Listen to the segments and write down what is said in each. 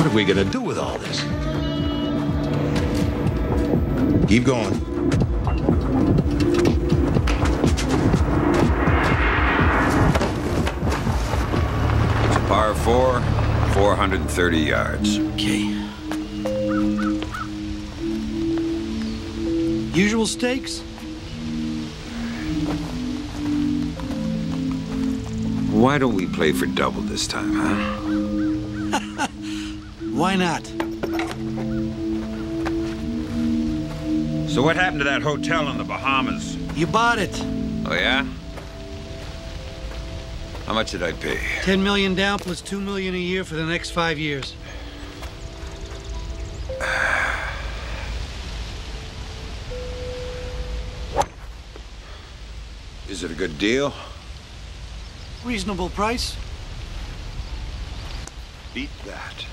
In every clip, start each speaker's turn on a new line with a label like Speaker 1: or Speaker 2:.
Speaker 1: What are we gonna do with all this?
Speaker 2: Keep going.
Speaker 3: It's a par 4, 430 yards.
Speaker 4: Okay. Usual stakes?
Speaker 3: Why don't we play for double this time, huh?
Speaker 4: Why not?
Speaker 3: So what happened to that hotel in the Bahamas?
Speaker 4: You bought it.
Speaker 3: Oh, yeah? How much did I pay?
Speaker 4: 10 million down plus 2 million a year for the next 5 years.
Speaker 3: Is it a good deal?
Speaker 4: Reasonable price.
Speaker 3: Beat that.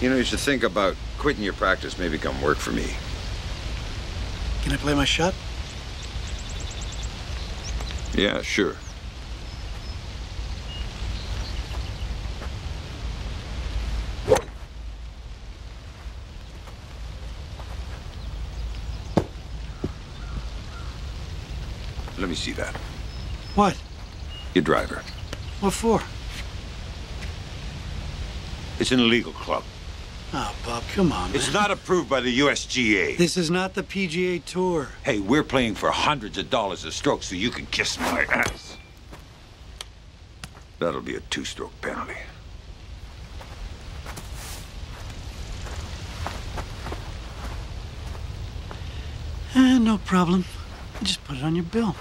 Speaker 3: You know, you should think about quitting your practice, maybe come work for me.
Speaker 4: Can I play my shot?
Speaker 3: Yeah, sure. Let me see that.
Speaker 4: What?
Speaker 3: Your driver.
Speaker 4: What for?
Speaker 3: It's an illegal club.
Speaker 4: Oh, Bob, come on, man.
Speaker 3: It's not approved by the USGA.
Speaker 4: This is not the PGA Tour.
Speaker 3: Hey, we're playing for hundreds of dollars a stroke, so you can kiss my ass. That'll be a 2-stroke penalty.
Speaker 4: No problem. Just put it on your bill.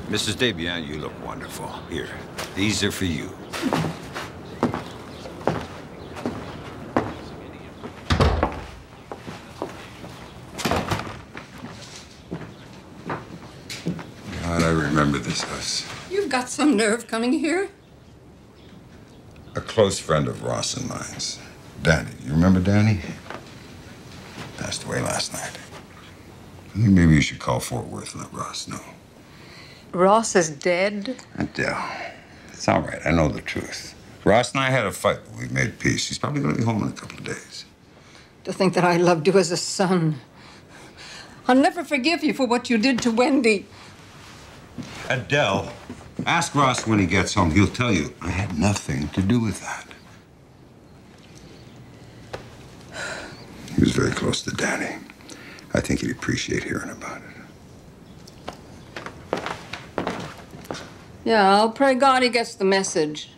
Speaker 3: Mrs. Debian, you look wonderful. Here, these are for you.
Speaker 5: God, I remember this house.
Speaker 6: You've got some nerve coming here.
Speaker 5: A close friend of Ross and mine's. Danny. You remember Danny? Passed away last night. I think maybe you should call Fort Worth and let Ross know.
Speaker 6: Ross is dead?
Speaker 5: Adele, it's all right. I know the truth. Ross and I had a fight, but we made peace. He's probably going to be home in a couple of days.
Speaker 6: To think that I loved you as a son. I'll never forgive you for what you did to Wendy.
Speaker 5: Adele, ask Ross when he gets home. He'll tell you I had nothing to do with that. He was very close to Danny. I think he'd appreciate hearing about it.
Speaker 6: Yeah, I'll pray God he gets the message.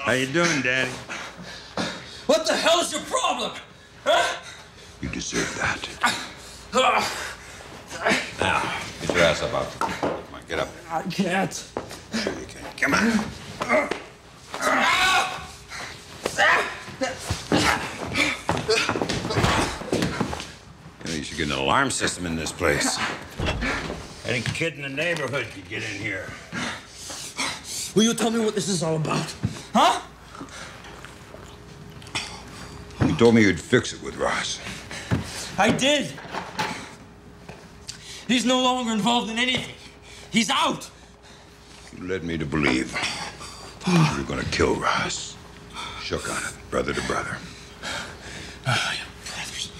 Speaker 5: How you doing, Daddy?
Speaker 7: What the hell is your problem? Huh?
Speaker 5: You deserve that. Now, get your ass up out there. Come on, get up.
Speaker 7: I can't.
Speaker 5: Sure you can. Come on. You know, you should get an alarm system in this place. Any kid in the neighborhood could get in here.
Speaker 7: Will you tell me what this is all about? Huh?
Speaker 5: You told me you'd fix it with Ross.
Speaker 7: I did. He's no longer involved in anything. He's out.
Speaker 5: You led me to believe you were gonna kill Ross. Shook on it, brother to brother.
Speaker 7: Brothers.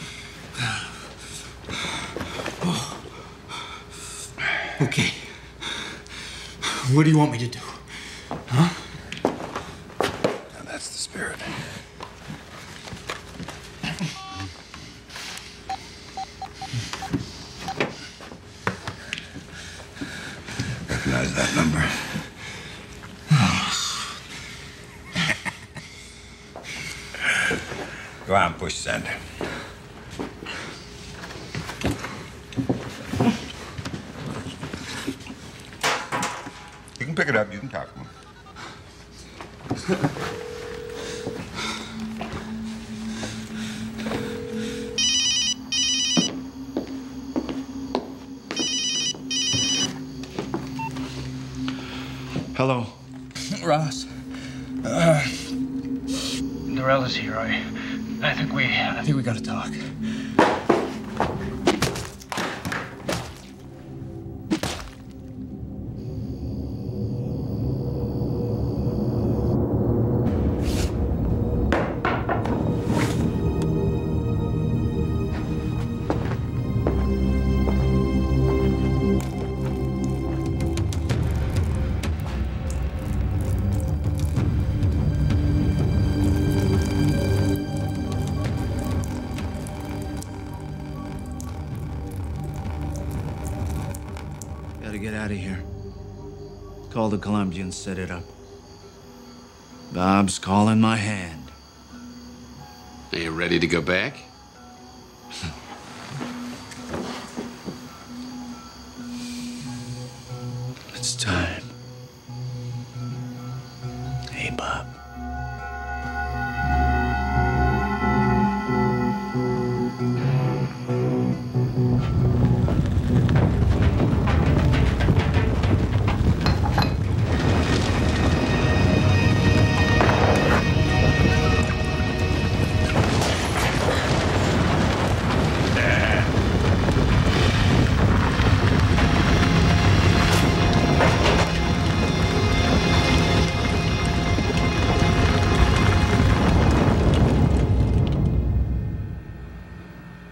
Speaker 7: Okay. What do you want me to do? Huh?
Speaker 5: Now that's the spirit. Recognize that number? Go on, push send. You can pick it up, you can talk to him.
Speaker 4: Hello.
Speaker 7: Ross.
Speaker 8: Norella's here. I think we gotta talk.
Speaker 4: Gotta get out of here. Call the Colombians, set it up. Bob's calling my hand.
Speaker 1: Are you ready to go back?
Speaker 4: It's time. Hey, Bob.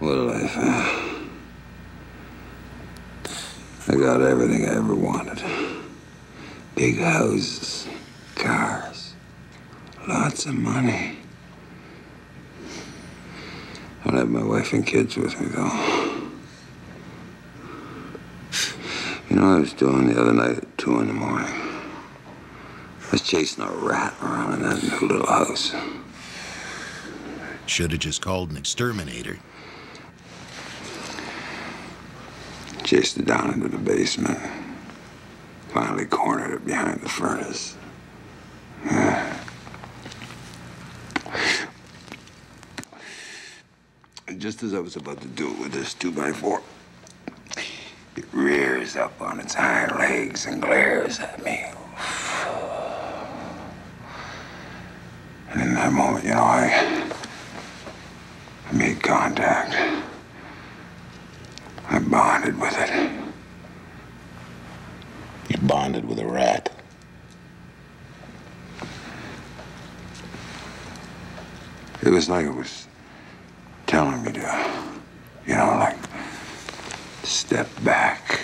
Speaker 5: What a life, huh? I got everything I ever wanted. Big houses, cars, lots of money. I don't have my wife and kids with me, though. You know what I was doing the other night at 2 in the morning? I was chasing a rat around in that new little house.
Speaker 2: Should have just called an exterminator.
Speaker 5: Chased it down into the basement. Finally cornered it behind the furnace. And just as I was about to do it with this 2x4, it rears up on its hind legs and glares at me. And in that moment, you know, I made contact. I bonded with it.
Speaker 2: You bonded with a rat.
Speaker 5: It was like it was telling me to, you know, like, step back.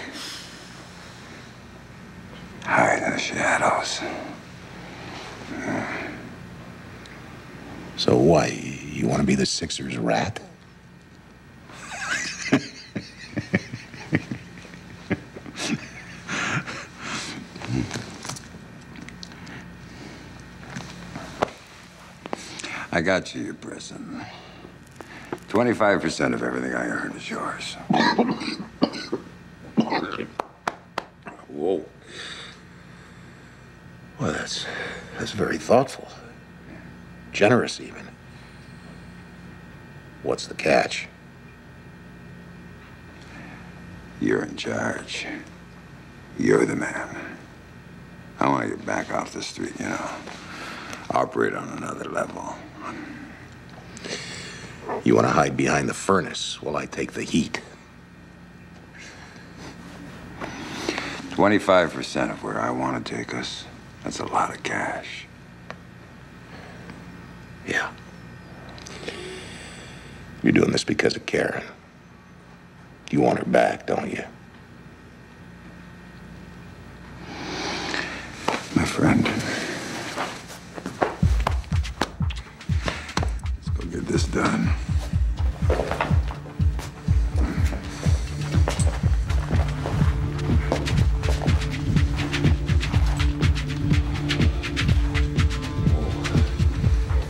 Speaker 5: Hide in the shadows.
Speaker 2: So why? You want to be the Sixers' rat?
Speaker 5: I got you your present. 25% of everything I earned is yours.
Speaker 2: Whoa. Well, that's very thoughtful. Generous, even. What's the catch?
Speaker 5: You're in charge. You're the man. I want you back off the street, you know. Operate on another level.
Speaker 2: You want to hide behind the furnace while I take the heat.
Speaker 5: 25% of where I want to take us. That's a lot of cash.
Speaker 2: Yeah. You're doing this because of Karen. You want her back, don't you?
Speaker 5: My friend. Let's go get this done.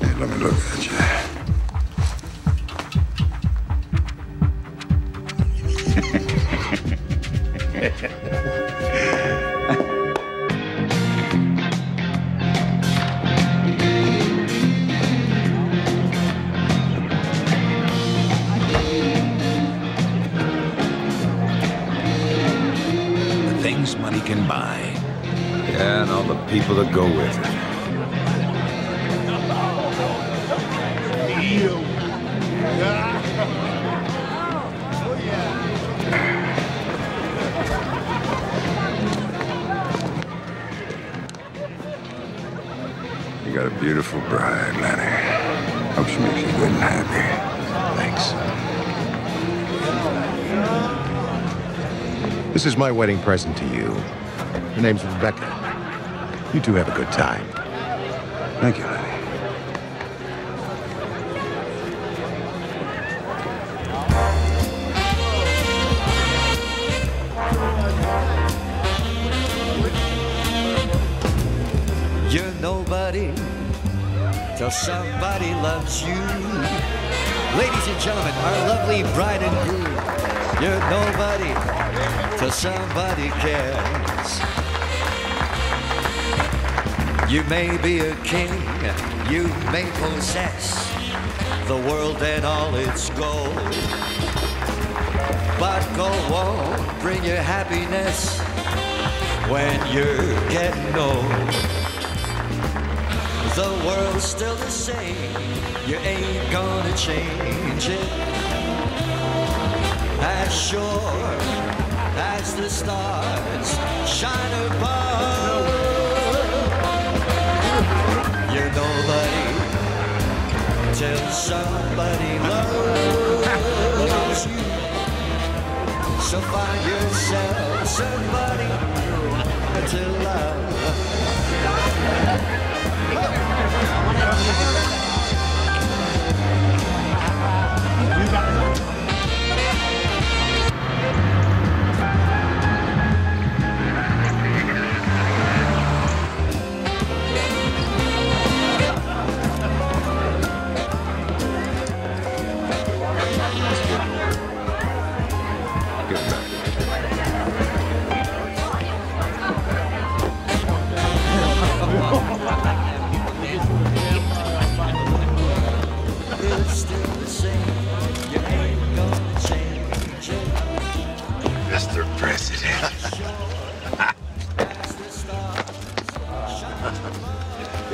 Speaker 5: Hey, let me look at you.
Speaker 2: The things money can buy.
Speaker 5: Yeah, and all the people that go with it. You got a beautiful bride, Lenny. Hope she makes you good and happy.
Speaker 2: Thanks.
Speaker 9: This is my wedding present to you. Her name's Rebecca. You two have a good time.
Speaker 5: Thank you, Lenny.
Speaker 10: You're nobody till somebody loves you. Ladies and gentlemen, our lovely bride and groom. You're nobody till somebody cares. You may be a king, you may possess the world and all its gold, but gold won't bring you happiness when you're getting old. The world's still the same, you ain't gonna change it. As sure as the stars shine above, you're nobody till somebody loves you. So find yourself somebody to love.
Speaker 5: Get back.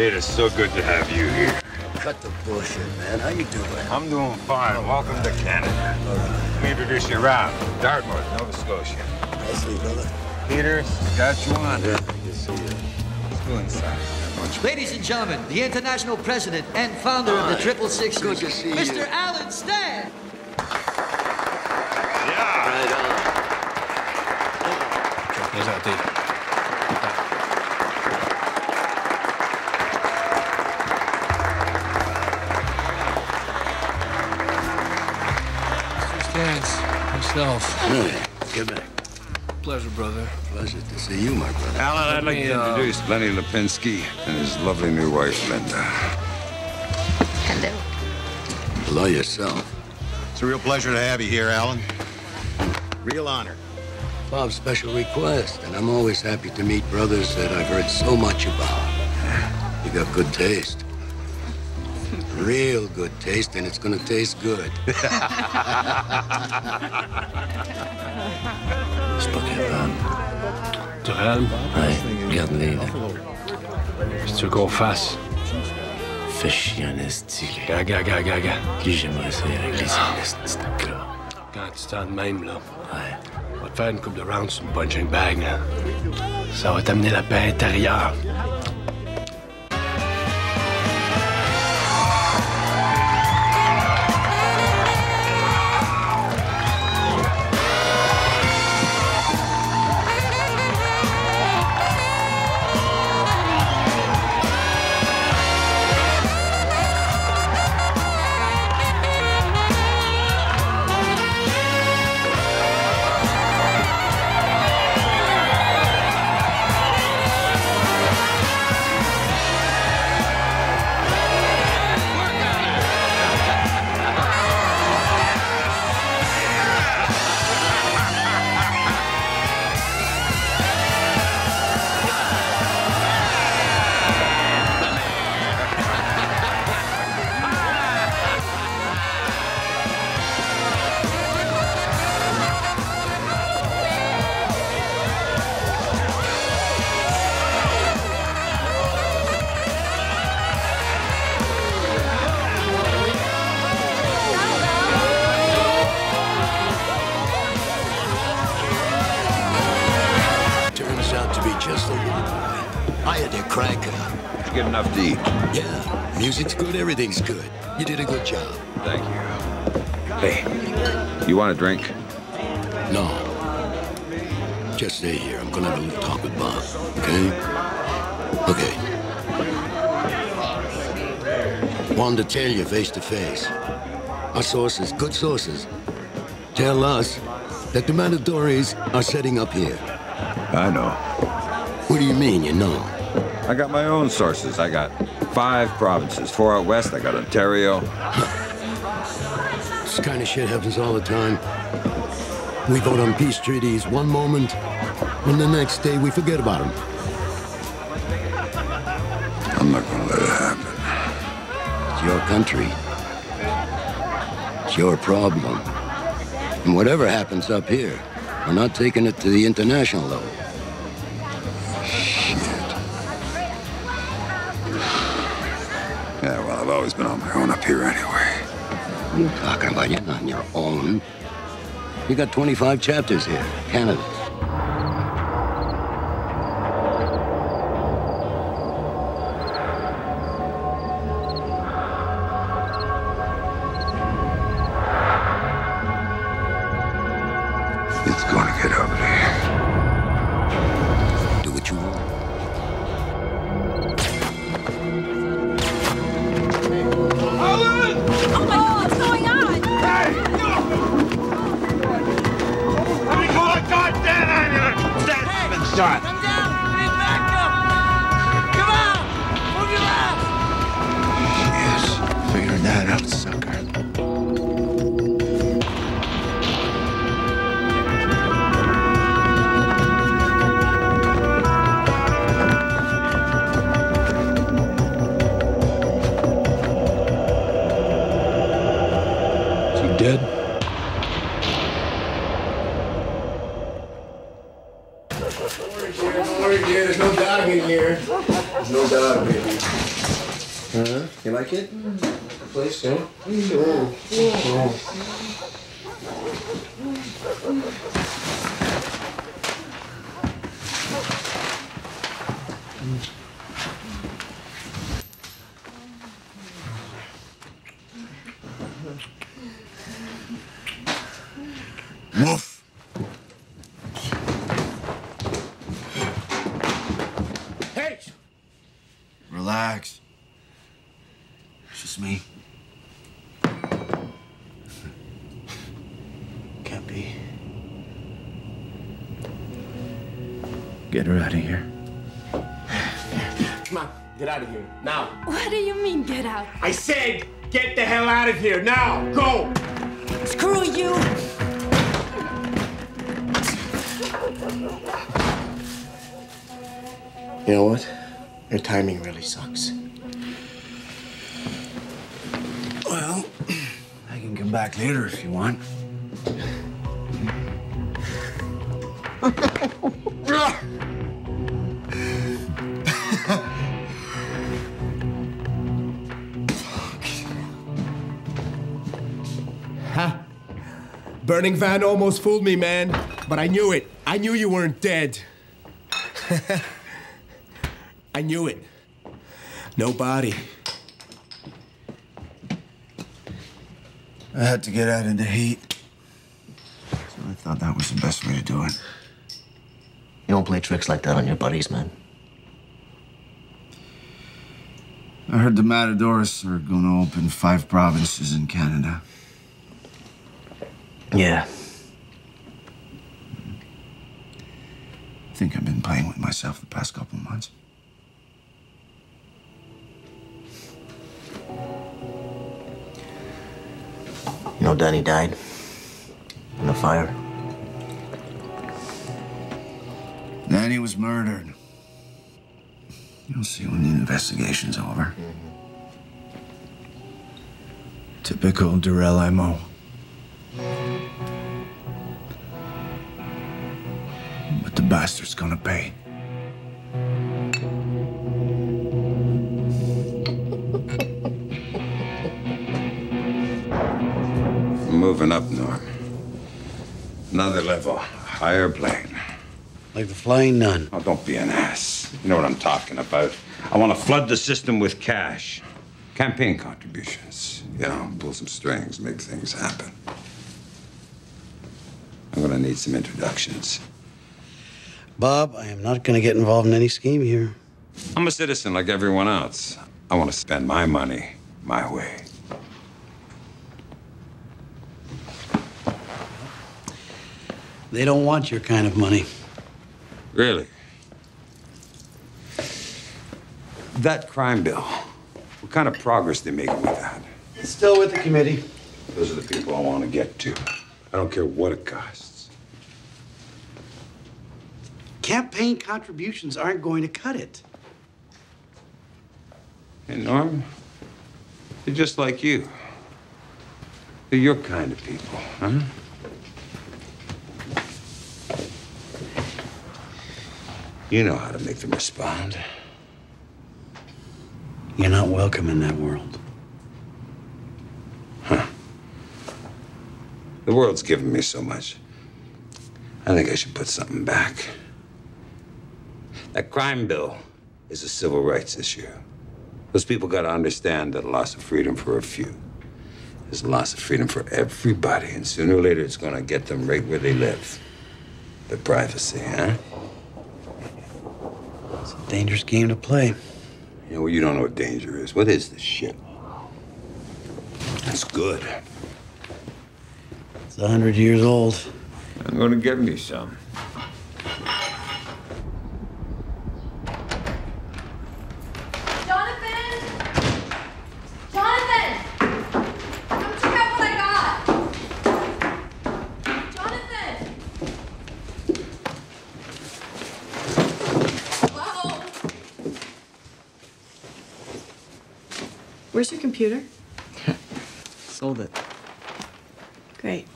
Speaker 5: It is so good to have you here.
Speaker 9: Cut the bullshit, man. How you doing?
Speaker 5: I'm doing fine. Welcome to Canada.
Speaker 9: All right.
Speaker 5: Let me introduce you, Rob. Dartmouth, Nova Scotia.
Speaker 9: Nicely, brother.
Speaker 5: Peter, Saskatchewan.
Speaker 9: Yeah, I can see you.
Speaker 5: Let's go inside.
Speaker 10: Ladies and gentlemen, the international president and founder of the 666
Speaker 9: Good to see you.
Speaker 10: Mr. Ironside.
Speaker 5: Yeah.
Speaker 9: Right on.
Speaker 7: Here's our deal. Dance. Yourself.
Speaker 9: Hey, get back.
Speaker 7: Pleasure, brother.
Speaker 9: Pleasure to see you, my brother.
Speaker 5: Alan, I'd like to introduce Lenny Lipinski and his lovely new wife, Linda.
Speaker 6: Hello.
Speaker 9: Hello yourself.
Speaker 2: It's a real pleasure to have you here, Alan. Real honor.
Speaker 9: Bob's special request, and I'm always happy to meet brothers that I've heard so much about. You got good taste. Real good taste, and it's gonna taste good.
Speaker 7: Tu calmes?
Speaker 9: Ouais, regarde-les, là.
Speaker 7: Qu'est-ce que tu veux qu'on fasse?
Speaker 9: Fais chier en esti.
Speaker 7: Gaga.
Speaker 9: Qui j'aimerais ça régler ça, esti, gars.
Speaker 7: Quand tu t'en de même, là,
Speaker 9: Ouais.
Speaker 7: on va te faire une couple de rounds sur une punching bag, là. Ça va t'amener la paix intérieure.
Speaker 9: Turns out to be just a little boy. I had a cracker.
Speaker 3: Did you get enough to eat?
Speaker 9: Yeah, music's good, everything's good. You did a good job.
Speaker 3: Thank you. Hey, you want a drink?
Speaker 9: No. Just stay here. I'm gonna have a little talk with Bob, okay? Okay. Wanted to tell you face to face. Our sources, good sources, tell us that the Matadores are setting up here.
Speaker 3: I know.
Speaker 9: What do you mean, you know?
Speaker 3: I got my own sources. I got 5 provinces. 4 out west. I got Ontario.
Speaker 9: This kind of shit happens all the time. We vote on peace treaties one moment, and the next day we forget about them.
Speaker 5: I'm not gonna let it happen.
Speaker 9: It's your country. It's your problem. And whatever happens up here, we're not taking it to the international level.
Speaker 5: Shit. Yeah, well, I've always been on my own up here anyway.
Speaker 9: What are you talking about? You're not on your own. You got 25 chapters here, Canada.
Speaker 5: It's gonna get ugly.
Speaker 9: Do what you want.
Speaker 11: Oh, what's going on?
Speaker 12: Hey! Let me call a goddamn ambulance! That's been shot!
Speaker 11: Come down! We need backup! Come on! Move your ass!
Speaker 2: Yes, figuring that out, sucker.
Speaker 7: Dead?
Speaker 9: Don't worry, dear. There's no dog in here. There's no dog, baby.
Speaker 13: son. What are you doing?
Speaker 4: Woof.
Speaker 13: Hey!
Speaker 4: Relax. It's just me. Can't be. Get her out of here.
Speaker 13: Come on, get out of here, now.
Speaker 14: What do you mean, get out?
Speaker 13: I said, get the hell out of here, now, go!
Speaker 14: Screw you!
Speaker 13: You know what? Your timing really sucks.
Speaker 4: Well, I can come back later if you want.
Speaker 13: Huh? Burning van almost fooled me, man. But I knew it. I knew you weren't dead. I knew it. No body.
Speaker 4: I had to get out in the heat. So I thought that was the best way to do it.
Speaker 15: You don't play tricks like that on your buddies, man.
Speaker 4: I heard the Matadors are going to open 5 provinces in Canada.
Speaker 15: Yeah.
Speaker 4: I think I've been playing with myself the past couple of months.
Speaker 15: You know Danny died in a fire.
Speaker 4: Danny was murdered. You'll see when the investigation's over. Typical Durrell MO. But the bastard's gonna pay.
Speaker 5: Moving up, Norm. Another level, a higher plane.
Speaker 9: Like the Flying Nun.
Speaker 5: Oh, don't be an ass. You know what I'm talking about. I want to flood the system with cash. Campaign contributions. You know, pull some strings, make things happen. I'm gonna need some introductions.
Speaker 9: Bob, I am not going to get involved in any scheme here.
Speaker 5: I'm a citizen like everyone else. I want to spend my money my way.
Speaker 9: They don't want your kind of money.
Speaker 5: Really? That crime bill, what kind of progress they making with that?
Speaker 9: It's still with the committee.
Speaker 5: Those are the people I want to get to. I don't care what it costs.
Speaker 9: Campaign contributions aren't going to cut it.
Speaker 5: Hey, Norm, they're just like you. They're your kind of people, huh? You know how to make them respond.
Speaker 9: You're not welcome in that world.
Speaker 5: Huh. The world's given me so much. I think I should put something back. That crime bill is a civil rights issue. Those people got to understand that a loss of freedom for a few is a loss of freedom for everybody, and sooner or later it's going to get them right where they live. Their privacy, huh?
Speaker 9: It's a dangerous game to play.
Speaker 5: You know, well, you don't know what danger is. What is this shit? That's good.
Speaker 9: It's 100 years old.
Speaker 3: I'm going to get me some.
Speaker 14: Where's your computer?
Speaker 16: Sold it.
Speaker 14: Great.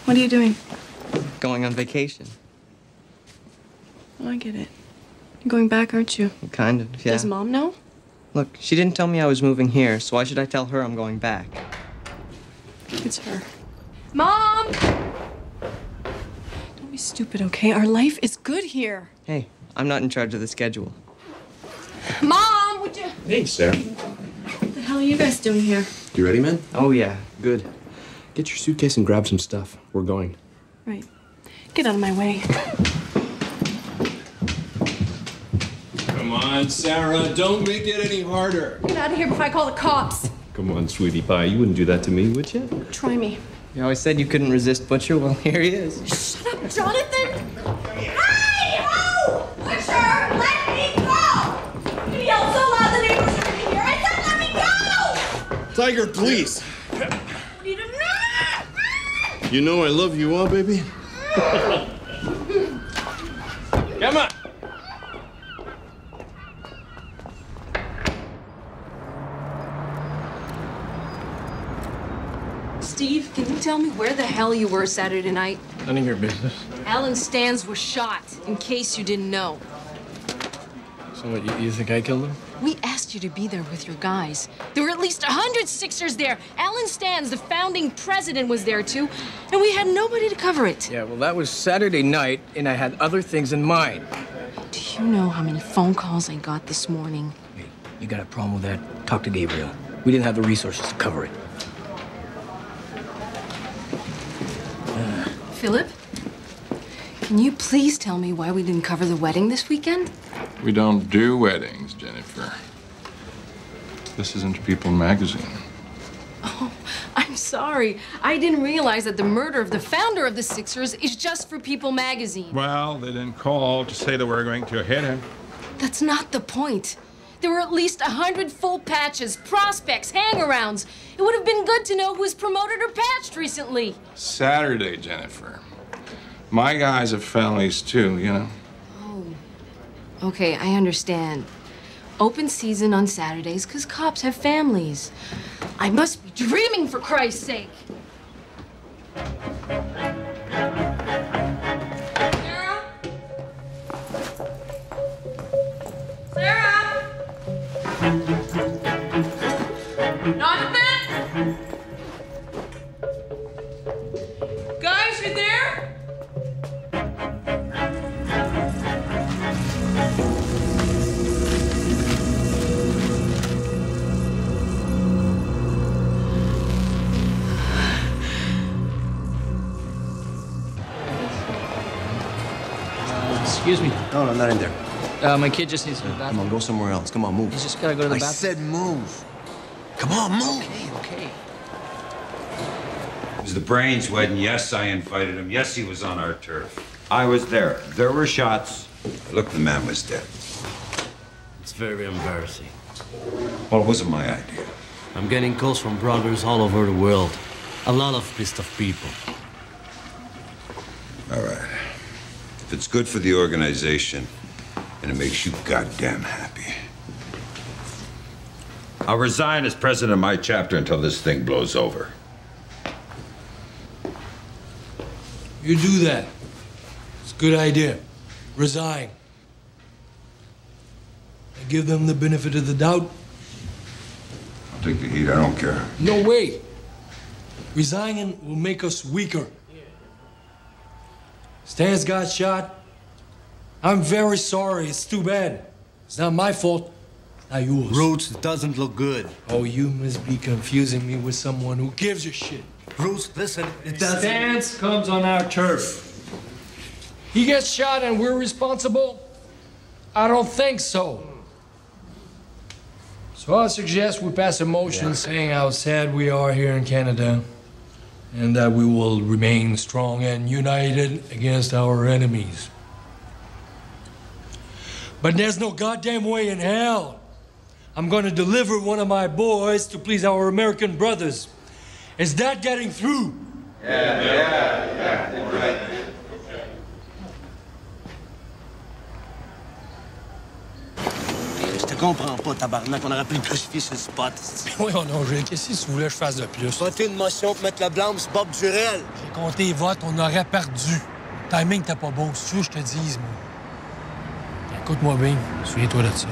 Speaker 14: What are you doing?
Speaker 16: Going on vacation.
Speaker 14: Oh, I get it. You're going back, aren't you?
Speaker 16: Kind of, yeah.
Speaker 14: Does Mom know?
Speaker 16: Look, she didn't tell me I was moving here, so why should I tell her I'm going back?
Speaker 14: It's her. Mom! Don't be stupid, okay? Our life is good here.
Speaker 16: Hey, I'm not in charge of the schedule.
Speaker 14: Mom, would you...
Speaker 7: Hey, Sarah.
Speaker 14: What the hell are you guys doing here?
Speaker 7: You ready, man?
Speaker 16: Oh, yeah. Good.
Speaker 7: Get your suitcase and grab some stuff. We're going.
Speaker 14: Right. Get out of my way.
Speaker 17: Come on, Sarah. Don't make it any harder.
Speaker 14: Get out of here before I call the cops.
Speaker 17: Come on, sweetie pie. You wouldn't do that to me, would you?
Speaker 14: Try me.
Speaker 16: You always said you couldn't resist Butcher. Well, here he is.
Speaker 14: Shut up, Jonathan!
Speaker 11: Hey, ho! Butcher, let me go! You yelled so loud the neighbors are gonna hear. I said let me go!
Speaker 17: Tiger, please.
Speaker 11: What are you doing?
Speaker 17: You know I love you, huh, baby? Come on.
Speaker 6: Steve, can you tell me where the hell you were Saturday night?
Speaker 7: None of your business.
Speaker 6: Alan Stans was shot, in case you didn't know.
Speaker 7: So what, you think I killed him?
Speaker 6: We asked you to be there with your guys. There were at least 100 Sixers there. Alan Stans, the founding president, was there too, and we had nobody to cover it.
Speaker 7: Yeah, well, that was Saturday night, and I had other things in mind.
Speaker 6: Do you know how many phone calls I got this morning?
Speaker 7: Hey, you got a problem with that? Talk to Gabriel. We didn't have the resources to cover it.
Speaker 6: Philip, can you please tell me why we didn't cover the wedding this weekend?
Speaker 18: We don't do weddings, Jennifer. This isn't People magazine.
Speaker 6: Oh, I'm sorry. I didn't realize that the murder of the founder of the Sixers is just for People magazine.
Speaker 18: Well, they didn't call to say that we're going to hit him.
Speaker 6: That's not the point. There were at least 100 full patches, prospects, hang-arounds. It would have been good to know who was promoted or patched recently.
Speaker 18: Saturday, Jennifer. My guys have families too, you know.
Speaker 6: Oh. Okay, I understand. Open season on Saturdays because cops have families. I must be dreaming, for Christ's sake.
Speaker 11: Sarah? Sarah? Jonathan? Guys, you there?
Speaker 7: Excuse me.
Speaker 15: No, no, not in there.
Speaker 7: My kid just needs to go to the
Speaker 15: Come
Speaker 7: bathroom.
Speaker 15: on, go somewhere else. Come on, move.
Speaker 7: He's just gotta go to the
Speaker 15: I
Speaker 7: bathroom.
Speaker 15: said move. Come on, move.
Speaker 7: Okay.
Speaker 5: It was the Brains wedding. Yes, I invited him. Yes, he was on our turf. I was there. There were shots. Look, the man was dead.
Speaker 19: It's very embarrassing.
Speaker 5: Well, it wasn't my idea.
Speaker 19: I'm getting calls from brothers all over the world. A lot of pissed off people.
Speaker 5: All right. If it's good for the organization and it makes you goddamn happy, I'll resign as president of my chapter until this thing blows over.
Speaker 20: You do that. It's a good idea. Resign. I give them the benefit of the doubt.
Speaker 5: I'll take the heat. I don't care.
Speaker 20: No way. Resigning will make us weaker. Stan's got shot. I'm very sorry. It's too bad. It's not my fault. Not yours.
Speaker 19: Roots, it doesn't look good.
Speaker 20: Oh, you must be confusing me with someone who gives a shit.
Speaker 19: Roots, listen, it doesn't...
Speaker 20: Stans comes on our turf. He gets shot and we're responsible? I don't think so. So I suggest we pass a motion saying how sad we are here in Canada and that we will remain strong and united against our enemies. But there's no goddamn way in hell I'm gonna deliver one of my boys to please our American brothers. Is that getting through?
Speaker 5: Yeah, right.
Speaker 19: Je te comprends pas, tabarnak. On aurait pu le crucifier sur le spot.
Speaker 20: Oui, non, Gilles. Qu'est-ce que tu voulais que je fasse de plus?
Speaker 19: Voter une motion pour mettre le blâme sur Bob Durel.
Speaker 20: J'ai compté les votes, on aurait perdu. Le timing t'es pas beau, c'est sûr que je te dise, moi. Écoute-moi bien, souviens-toi de ça.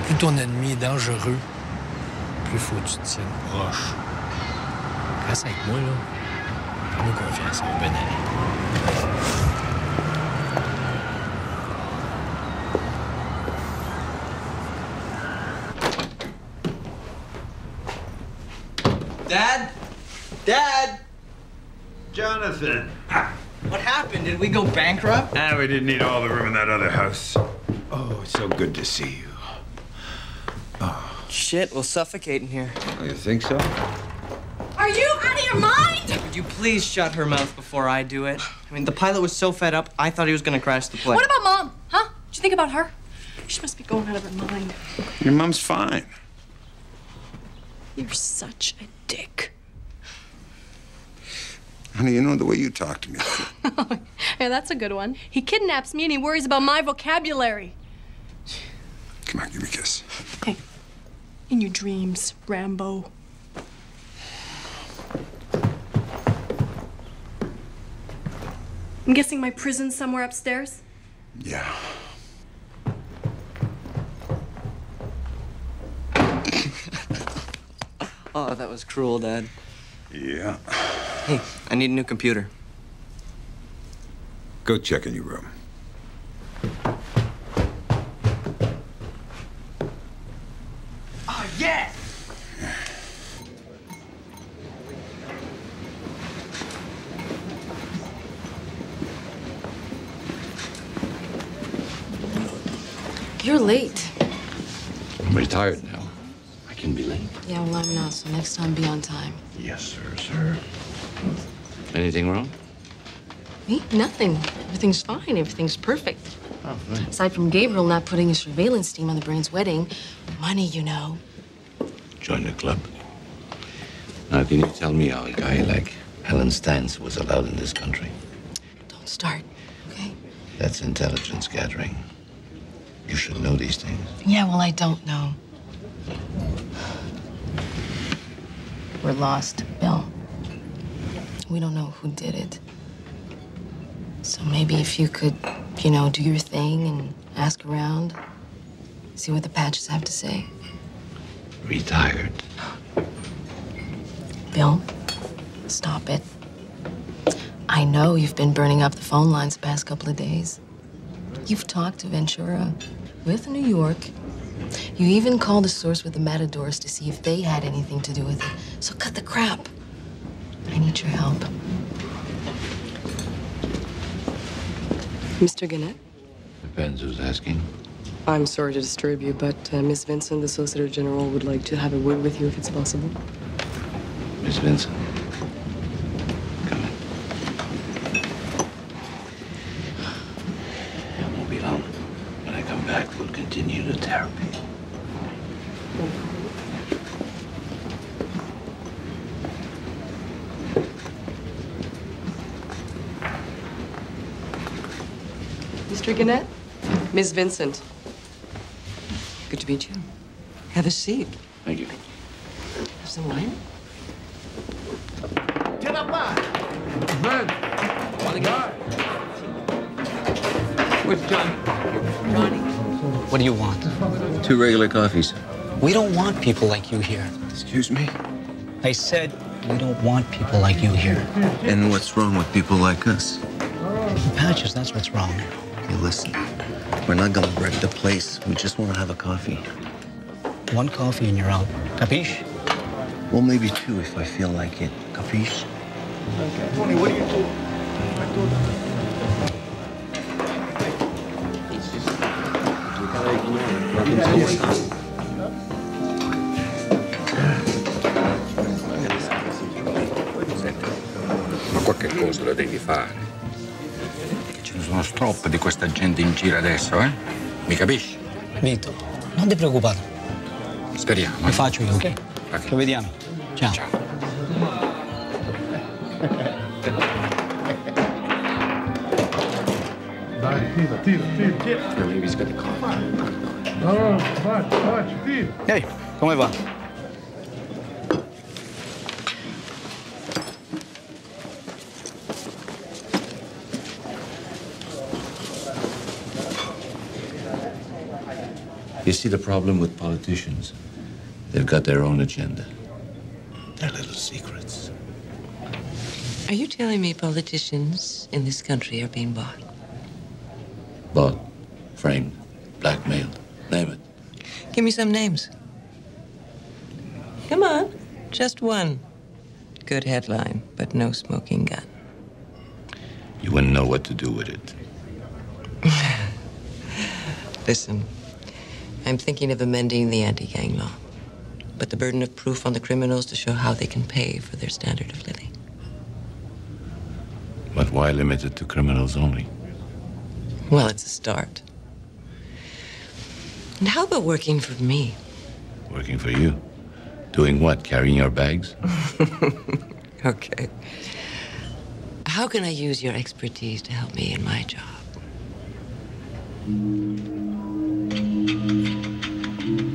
Speaker 20: Plus ton ennemi est dangereux, plus faut que tu te tiennes proche. Reste avec moi, là. Fais-moi confiance, ça va bien aller.
Speaker 16: Dad? Dad?
Speaker 5: Jonathan!
Speaker 16: What happened? Did we go bankrupt?
Speaker 5: We didn't need all the room in that other house. Oh, it's so good to see you.
Speaker 16: Shit, we'll suffocate in here.
Speaker 5: Oh, you think so?
Speaker 14: Are you out of your mind?
Speaker 16: Would you please shut her mouth before I do it? I mean, the pilot was so fed up, I thought he was gonna crash the plane.
Speaker 14: What about Mom? Huh? Did you think about her? She must be going out of her mind.
Speaker 5: Your mom's fine.
Speaker 14: You're such a dick.
Speaker 5: Honey, you know the way you talk to me.
Speaker 14: Yeah, that's a good one. He kidnaps me and he worries about my vocabulary.
Speaker 5: Come on, give me a kiss.
Speaker 14: Hey, in your dreams, Rambo. I'm guessing my prison's somewhere upstairs?
Speaker 5: Yeah.
Speaker 16: Oh, that was cruel, Dad.
Speaker 5: Yeah.
Speaker 16: Hey, I need a new computer.
Speaker 5: Go check in your room.
Speaker 16: Oh, yeah!
Speaker 6: You're late.
Speaker 1: I'm retired now. I can be late.
Speaker 6: Yeah, well, I'm not, so next time be on time.
Speaker 1: Yes, sir. Anything wrong?
Speaker 6: Me? Nothing. Everything's fine. Everything's perfect.
Speaker 1: Oh, right.
Speaker 6: Aside from Gabriel not putting his surveillance team on the Brain's wedding. Money, you know.
Speaker 1: Join the club. Now, can you tell me how a guy like Helen Stantz was allowed in this country?
Speaker 6: Don't start, okay?
Speaker 1: That's intelligence gathering. You should know these things.
Speaker 6: Yeah, well, I don't know. We're lost, Bill. We don't know who did it. So maybe if you could, you know, do your thing and ask around, see what the patches have to say.
Speaker 1: Retired.
Speaker 6: Bill, stop it. I know you've been burning up the phone lines the past couple of days. You've talked to Ventura with New York. You even called the source with the Matadors to see if they had anything to do with it. So cut the crap. I need your help.
Speaker 21: Mr. Gannett?
Speaker 1: Depends who's asking.
Speaker 21: I'm sorry to disturb you, but Miss Vincent, the Solicitor General, would like to have a word with you if it's possible.
Speaker 1: Miss Vincent. Come in. It won't be long. When I come back, we'll continue the therapy.
Speaker 21: Mr. Gannett? Miss Vincent. Good to meet you. Have a seat.
Speaker 1: Thank you.
Speaker 21: Have some wine?
Speaker 12: Get up, man!
Speaker 22: Where's Johnny?
Speaker 21: Johnny.
Speaker 22: What do you want?
Speaker 1: 2 regular coffees.
Speaker 22: We don't want people like you here.
Speaker 1: Excuse me?
Speaker 22: I said we don't want people like you here.
Speaker 1: And what's wrong with people like us?
Speaker 22: Patches, that's what's wrong.
Speaker 1: Hey, listen. We're not gonna wreck the place. We just want to have a coffee.
Speaker 22: 1 coffee and you're out. Capiche?
Speaker 1: Well, maybe 2 if I feel like it. Capiche?
Speaker 12: Tony, what are you doing?
Speaker 2: Ma qualche cosa lo devi fare. Ce ne sono troppe di questa gente in giro adesso, eh? Mi capisci?
Speaker 22: Vito, non ti preoccupare.
Speaker 2: Speriamo.
Speaker 22: Lo faccio io, ok?
Speaker 2: Ok.
Speaker 22: Ci vediamo. Ciao.
Speaker 12: Dai, tira.
Speaker 1: Maybe he's got a coffee.
Speaker 12: No, facci, tira.
Speaker 22: Ehi, come va?
Speaker 1: You see the problem with politicians? They've got their own agenda. Their little secrets.
Speaker 21: Are you telling me politicians in this country are being bought?
Speaker 1: Bought, framed, blackmailed, name it.
Speaker 21: Give me some names. Come on, just one. Good headline, but no smoking gun.
Speaker 1: You wouldn't know what to do with it.
Speaker 21: Listen, I'm thinking of amending the anti-gang law. Put the burden of proof on the criminals to show how they can pay for their standard of living.
Speaker 1: But why limit it to criminals only?
Speaker 21: Well, it's a start. And how about working for me?
Speaker 1: Working for you? Doing what? Carrying your bags?
Speaker 21: Okay. How can I use your expertise to help me in my job?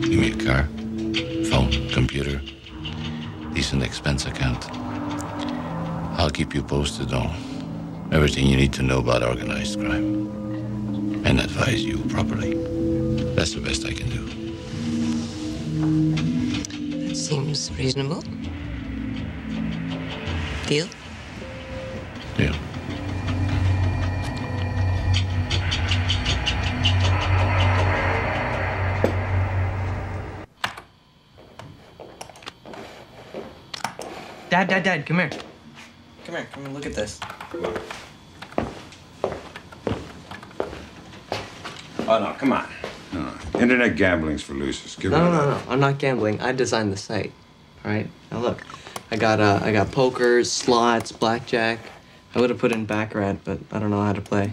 Speaker 1: Give me a car, phone, computer, decent expense account. I'll keep you posted on everything you need to know about organized crime and advise you properly. That's the best I can do.
Speaker 21: That seems reasonable. Deal?
Speaker 1: Deal.
Speaker 16: Dad, come here. Come here, look at this.
Speaker 5: Oh, no, come on. No. Internet gambling's for losers. Give it up.
Speaker 16: No. I'm not gambling. I designed the site. All right? Now look, I got poker, slots, blackjack. I would have put in baccarat, but I don't know how to play.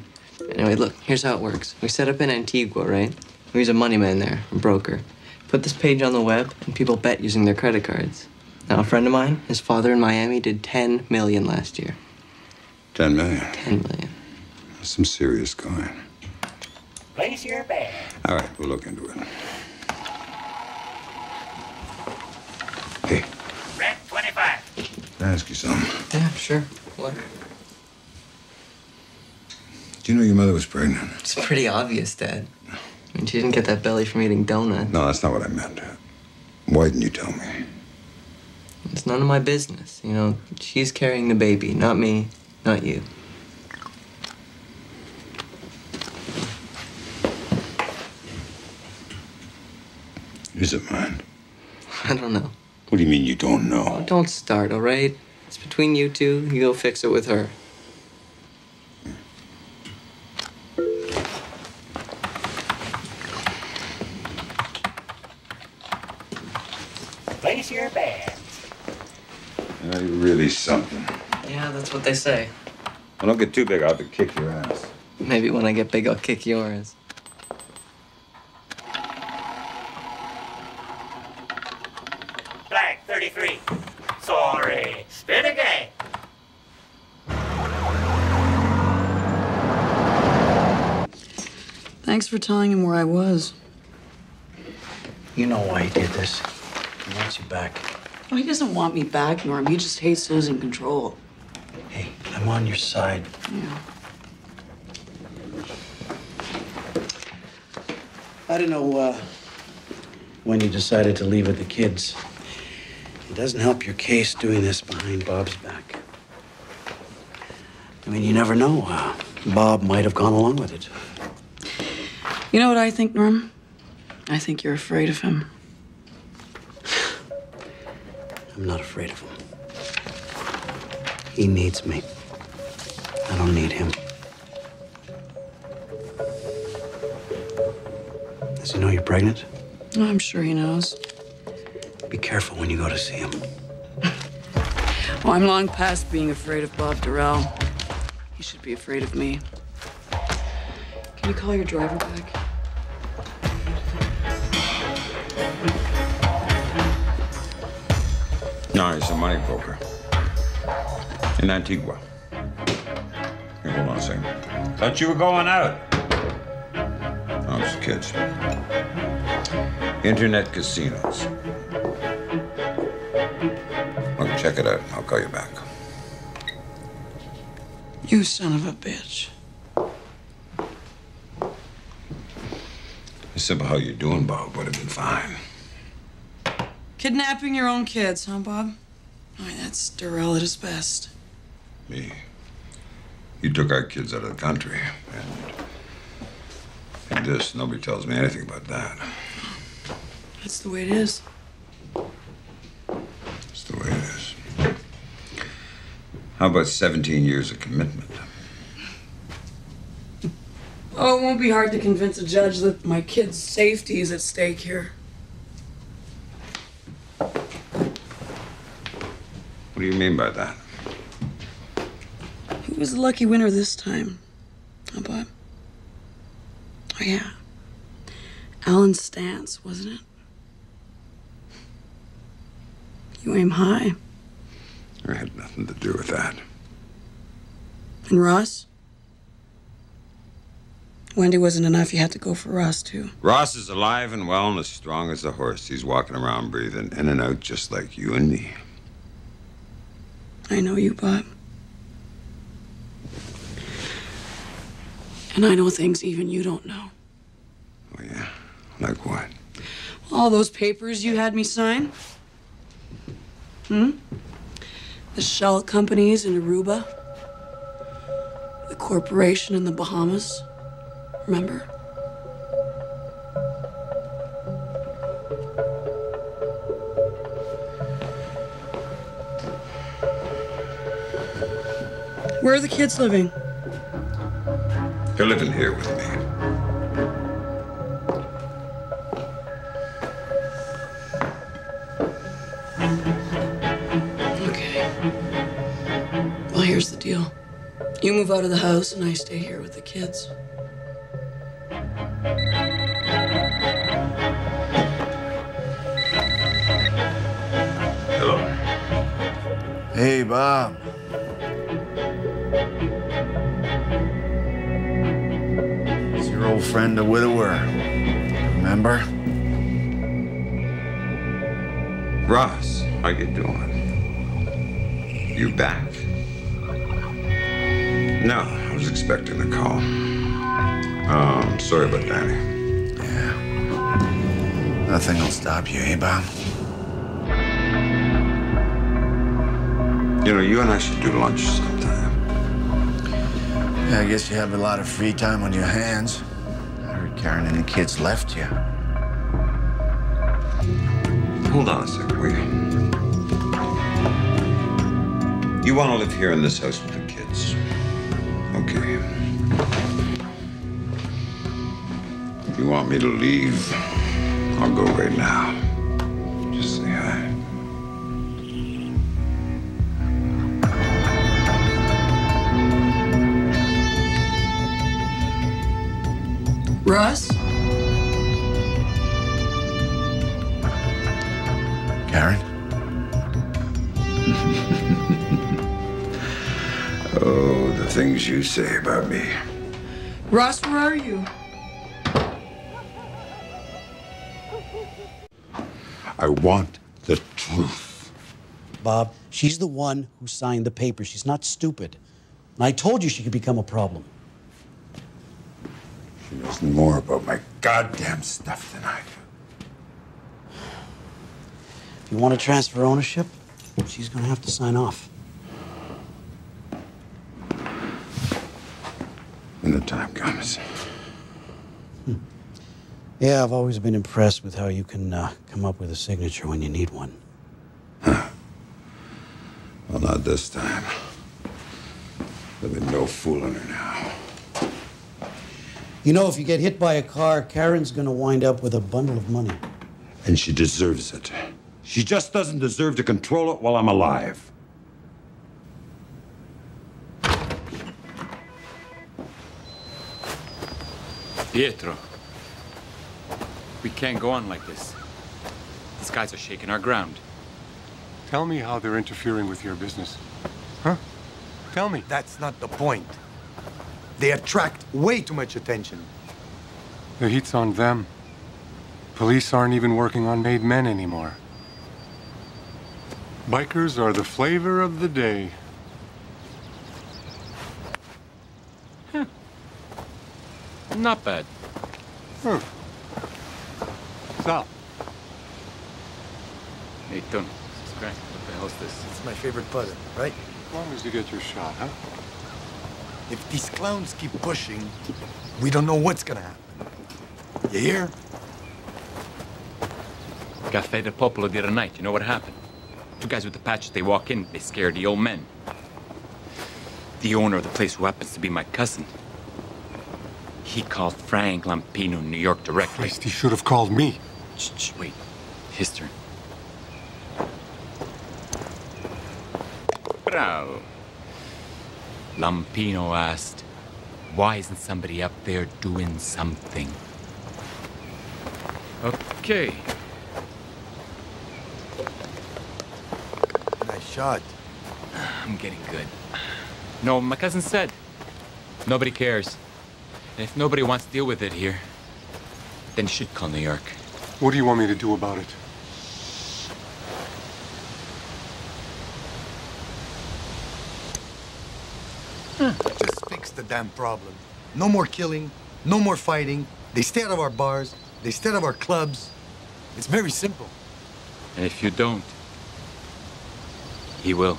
Speaker 16: Anyway, look, here's how it works. We set up in Antigua, right? We use a money man there, a broker. Put this page on the web, and people bet using their credit cards. Now, a friend of mine, his father in Miami did 10 million last year.
Speaker 5: 10 million?
Speaker 21: 10 million.
Speaker 5: That's some serious coin.
Speaker 8: Place your bet.
Speaker 5: All right, we'll look into it. Hey.
Speaker 8: Rent 25.
Speaker 5: Can I ask you something?
Speaker 16: Yeah, sure. What?
Speaker 5: Do you know your mother was pregnant?
Speaker 16: It's pretty obvious, Dad. I mean, she didn't get that belly from eating donuts.
Speaker 5: No, that's not what I meant. Why didn't you tell me?
Speaker 16: It's none of my business. You know, she's carrying the baby, not me, not you.
Speaker 5: Is it mine?
Speaker 16: I don't know.
Speaker 5: What do you mean you don't know?
Speaker 16: Oh, don't start, all right? It's between you two. You go fix it with her.
Speaker 8: Place your bet.
Speaker 5: You're really something.
Speaker 16: Yeah, that's what they say.
Speaker 5: Well, don't get too big. I'll have to kick your ass.
Speaker 16: Maybe when I get big, I'll kick yours.
Speaker 8: Black 33. Sorry. Spin again.
Speaker 10: Thanks for telling him where I was.
Speaker 15: You know why he did this. He wants you back.
Speaker 10: Oh, he doesn't want me back, Norm. He just hates losing control.
Speaker 15: Hey, I'm on your side.
Speaker 10: Yeah.
Speaker 15: I don't know when you decided to leave with the kids. It doesn't help your case doing this behind Bob's back. I mean, you never know. Bob might have gone along with it.
Speaker 10: You know what I think, Norm? I think you're afraid of him.
Speaker 15: I'm not afraid of him. He needs me. I don't need him. Does he know you're pregnant?
Speaker 10: Oh, I'm sure he knows.
Speaker 15: Be careful when you go to see him.
Speaker 10: Oh, I'm long past being afraid of Bob Durrell. He should be afraid of me. Can you call your driver back?
Speaker 5: No, he's a money broker. In Antigua. Here, hold on a second. Thought you were going out. Oh, it's kids. Internet casinos. Look, check it out. I'll call you back.
Speaker 10: You son of a bitch.
Speaker 5: A simple how you doing, Bob, would have been fine.
Speaker 10: Kidnapping your own kids, huh, Bob? Boy, that's Darrell at his best.
Speaker 5: Me. You took our kids out of the country. And this, nobody tells me anything about that.
Speaker 10: That's the way it is.
Speaker 5: It's the way it is. How about 17 years of commitment?
Speaker 10: Oh, it won't be hard to convince a judge that my kid's safety is at stake here.
Speaker 5: What do you mean by that?
Speaker 10: Who was the lucky winner this time? Huh, Bob? Oh, yeah. Alan Stantz, wasn't it? You aim high.
Speaker 5: I had nothing to do with that.
Speaker 10: And Ross? Wendy wasn't enough. You had to go for Ross, too.
Speaker 5: Ross is alive and well and as strong as a horse. He's walking around breathing in and out just like you and me.
Speaker 10: I know you, Bob. And I know things even you don't know.
Speaker 5: Oh, yeah? Like what?
Speaker 10: All those papers you had me sign. The shell companies in Aruba. The corporation in the Bahamas. Remember? Where are the kids living?
Speaker 5: They're living here with me.
Speaker 10: Okay. Well, here's the deal. You move out of the house and I stay here with the kids.
Speaker 5: Hello.
Speaker 4: Hey, Bob. It's your old friend, the widower. Remember?
Speaker 5: Ross, how you doing? You back? No, I was expecting a call. I'm sorry about Danny.
Speaker 4: Yeah. Nothing will stop you, eh, Bob?
Speaker 5: You know, you and I should do lunch sometime.
Speaker 4: Yeah, I guess you have a lot of free time on your hands. I heard Karen and the kids left you.
Speaker 5: Hold on a second, will you? You want to live here in this house with the kids? Okay. If you want me to leave, I'll go right now. Just say hi.
Speaker 10: Russ?
Speaker 4: Karen?
Speaker 5: Oh, the things you say about me.
Speaker 10: Ross, where are you?
Speaker 5: I want the truth.
Speaker 15: Bob, she's the one who signed the paper. She's not stupid. And I told you she could become a problem.
Speaker 5: She knows more about my goddamn stuff than I do.
Speaker 15: If you want to transfer ownership, she's going to have to sign off.
Speaker 5: When the time comes.
Speaker 15: Yeah, I've always been impressed with how you can come up with a signature when you need one.
Speaker 5: Huh. Well, not this time. There'll be no fooling her now.
Speaker 15: You know, if you get hit by a car, Karen's going to wind up with a bundle of money.
Speaker 5: And she deserves it. She just doesn't deserve to control it while I'm alive.
Speaker 2: Pietro, we can't go on like this. These guys are shaking our ground.
Speaker 13: Tell me how they're interfering with your business. Huh? Tell me.
Speaker 23: That's not the point. They attract way too much attention.
Speaker 13: The heat's on them. Police aren't even working on made men anymore. Bikers are the flavor of the day.
Speaker 2: Not bad.
Speaker 13: Huh. up?
Speaker 2: Hey, Tun, this is Grant. What the hell's this?
Speaker 23: It's my favorite puzzle, right?
Speaker 13: As long as you get your shot, huh?
Speaker 23: If these clowns keep pushing, we don't know what's gonna happen. You hear?
Speaker 2: Café del Popolo the other night. You know what happened? Two guys with the patches, they walk in, they scare the old men. The owner of the place, who happens to be my cousin, he called Frank Lampino in New York directly.
Speaker 13: Christ, he should have called me.
Speaker 2: Shh, wait. His turn. Bravo. Lampino asked, why isn't somebody up there doing something? Okay.
Speaker 23: Nice shot.
Speaker 2: I'm getting good. No, my cousin said, nobody cares. And if nobody wants to deal with it here, then you should call New York.
Speaker 13: What do you want me to do about it?
Speaker 23: Just fix the damn problem. No more killing, no more fighting. They stay out of our bars, they stay out of our clubs. It's very simple.
Speaker 2: And if you don't, he will.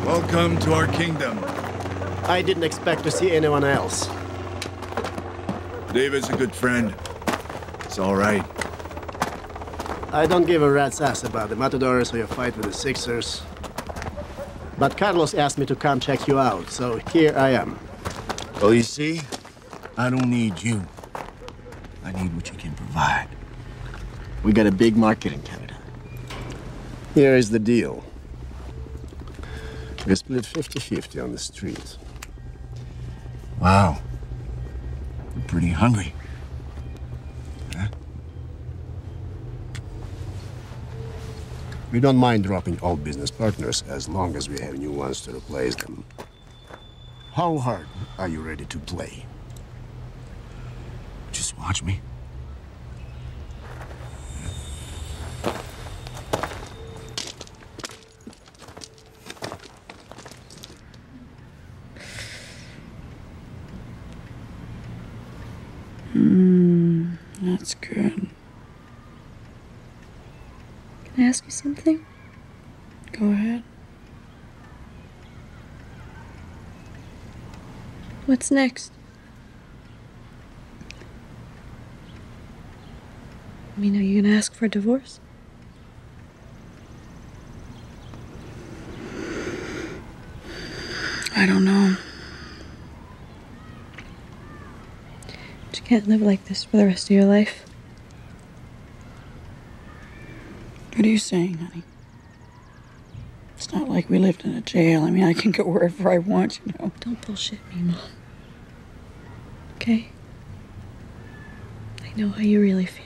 Speaker 4: Welcome to our kingdom.
Speaker 3: I didn't expect to see anyone else.
Speaker 4: David's a good friend. It's all right.
Speaker 3: I don't give a rat's ass about the Matadors or your fight with the Sixers. But Carlos asked me to come check you out, so here I am.
Speaker 4: Well, you see, I don't need you. I need what you can provide.
Speaker 3: We got a big market in Canada. Here is the deal. We split 50-50 on the street.
Speaker 4: Wow. You're pretty hungry. Huh?
Speaker 3: We don't mind dropping old business partners as long as we have new ones to replace them. How hard are you ready to play?
Speaker 4: Just watch me.
Speaker 10: That's good. Can I ask you something? Go ahead. What's next? I mean, are you gonna ask for a divorce? I don't know. But you can't live like this for the rest of your life. What are you saying, honey? It's not like we lived in a jail. I mean, I can go wherever I want, you know.
Speaker 14: Don't bullshit me, Mom. Okay? I know how you really feel.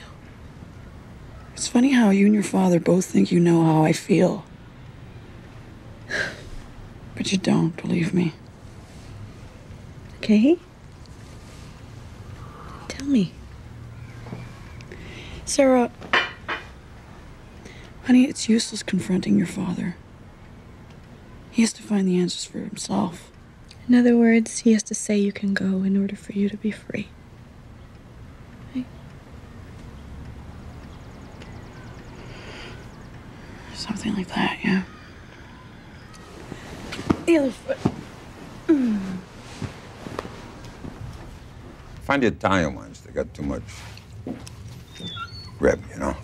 Speaker 10: It's funny how you and your father both think you know how I feel. But you don't, believe me.
Speaker 14: Okay? Tell me.
Speaker 10: Sarah, honey, it's useless confronting your father. He has to find the answers for himself.
Speaker 14: In other words, he has to say you can go in order for you to be free. Right?
Speaker 10: Something like that, yeah. The other foot.
Speaker 5: Find the Italian ones. They got too much rib, you know?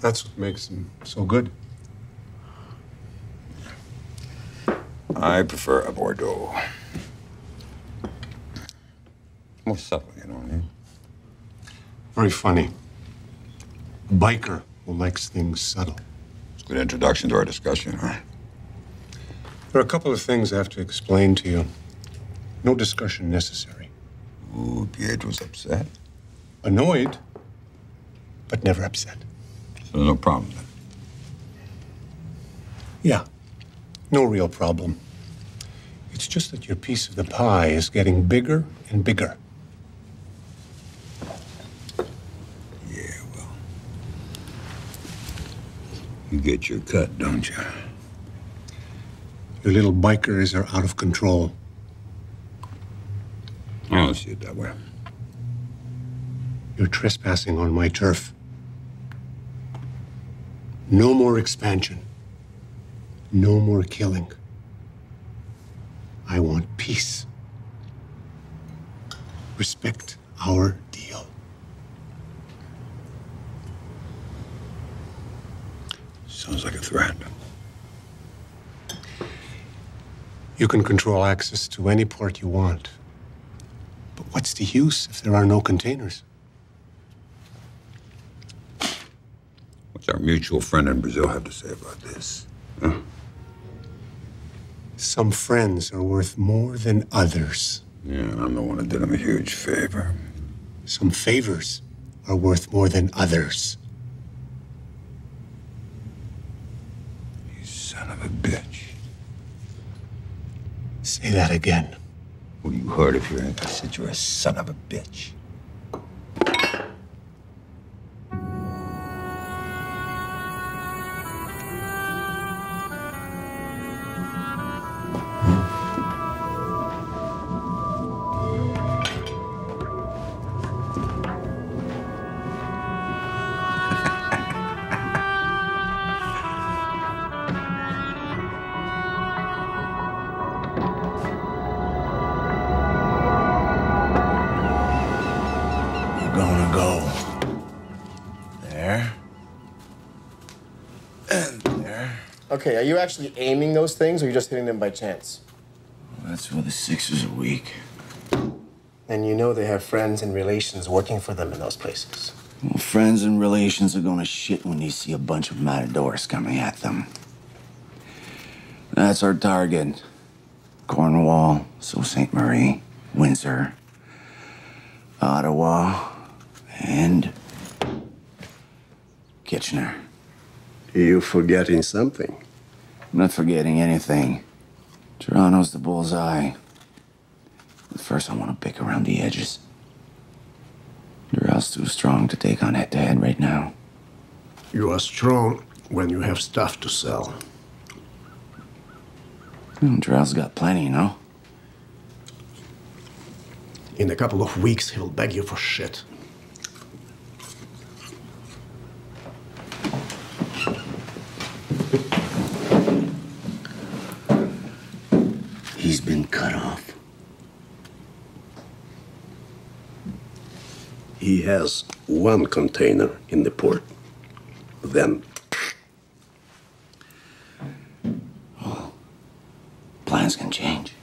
Speaker 13: That's what makes them so good.
Speaker 5: I prefer a Bordeaux. More supple, you know what I mean?
Speaker 13: Very funny. A biker who likes things subtle.
Speaker 5: It's a good introduction to our discussion, huh?
Speaker 13: There are a couple of things I have to explain to you. No discussion necessary.
Speaker 5: Ooh, Pietro's upset.
Speaker 13: Annoyed, but never upset.
Speaker 5: So no problem then.
Speaker 13: Yeah, no real problem. It's just that your piece of the pie is getting bigger and bigger.
Speaker 5: Yeah, well, you get your cut, don't you?
Speaker 13: Your little bikers are out of control.
Speaker 5: I don't see it that way.
Speaker 13: You're trespassing on my turf. No more expansion. No more killing. I want peace. Respect our deal.
Speaker 5: Sounds like a threat.
Speaker 13: You can control access to any port you want. But what's the use if there are no containers?
Speaker 5: What's our mutual friend in Brazil have to say about this? Huh?
Speaker 13: Some friends are worth more than others.
Speaker 5: Yeah, I'm the one that did him a huge favor.
Speaker 13: Some favors are worth more than others.
Speaker 5: You son of a bitch.
Speaker 13: Say that again.
Speaker 5: Well, you heard if you're in. I said you're a son of a bitch.
Speaker 3: Okay, are you actually aiming those things, or are you just hitting them by chance?
Speaker 4: Well, that's for the Sixers a week.
Speaker 3: And you know they have friends and relations working for them in those places.
Speaker 4: Well, friends and relations are gonna shit when they see a bunch of matadors coming at them. That's our target. Cornwall, Sault Ste. Marie, Windsor, Ottawa, and Kitchener.
Speaker 3: You're forgetting something.
Speaker 4: I'm not forgetting anything. Toronto's the bullseye. But first, I want to pick around the edges. Durrell's too strong to take on head-to-head right now.
Speaker 3: You are strong when you have stuff to sell.
Speaker 4: Durrell's got plenty, you know?
Speaker 3: In a couple of weeks, he'll beg you for shit.
Speaker 4: He's been cut off.
Speaker 3: He has one container in the port. Then...
Speaker 4: Oh, plans can change.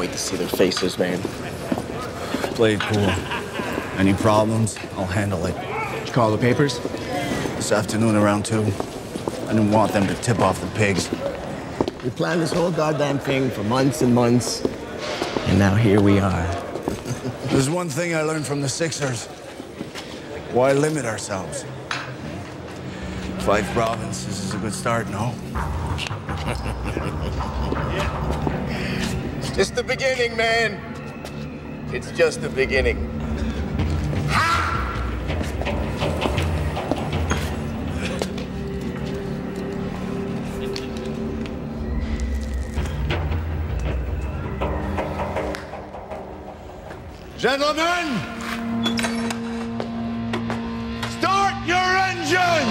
Speaker 4: wait to see their faces, man. Play it cool. Any problems, I'll handle it.
Speaker 3: Did you call the papers?
Speaker 4: This afternoon around 2. I didn't want them to tip off the pigs.
Speaker 19: We planned this whole goddamn thing for months and months, and now here we are.
Speaker 4: There's one thing I learned from the Sixers. Why limit ourselves? 5 provinces is a good start, no?
Speaker 19: It's just the beginning, man. It's just the beginning.
Speaker 23: Gentlemen, start your engine!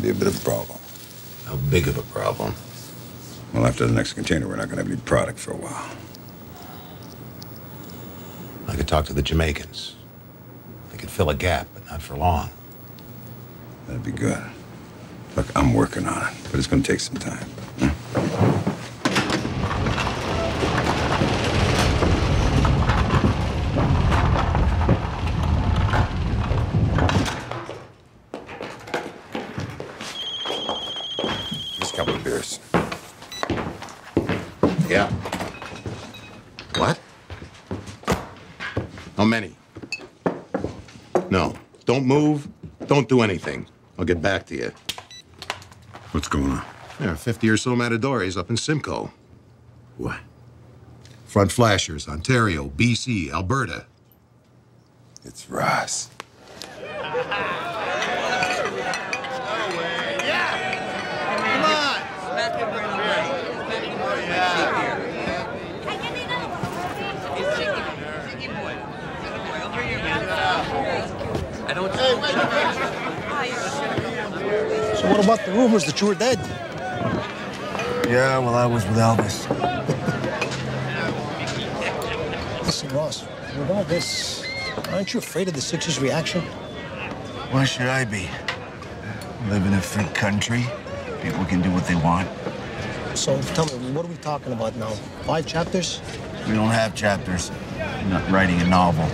Speaker 5: Be a bit of a problem.
Speaker 1: How big of a problem?
Speaker 5: Well, after the next container, we're not going to have any product for a while.
Speaker 1: I could talk to the Jamaicans. They could fill a gap, but not for long.
Speaker 5: That'd be good. Look, I'm working on it, but it's going to take some time. Beers.
Speaker 1: Yeah. What? How many? No. Don't move. Don't do anything. I'll get back to you.
Speaker 5: What's going on?
Speaker 1: There are 50 or so Matadores up in Simcoe.
Speaker 5: What?
Speaker 1: Front flashers, Ontario, BC, Alberta.
Speaker 5: It's Ross.
Speaker 19: So what about the rumors that you were dead?
Speaker 4: Yeah, well, I was with Elvis.
Speaker 19: Listen, Ross, with all this, aren't you afraid of the Sixers' reaction?
Speaker 4: Why should I be? We live in a free country. People can do what they want.
Speaker 19: So tell me, what are we talking about now? 5 chapters?
Speaker 4: We don't have chapters. I'm not writing a novel.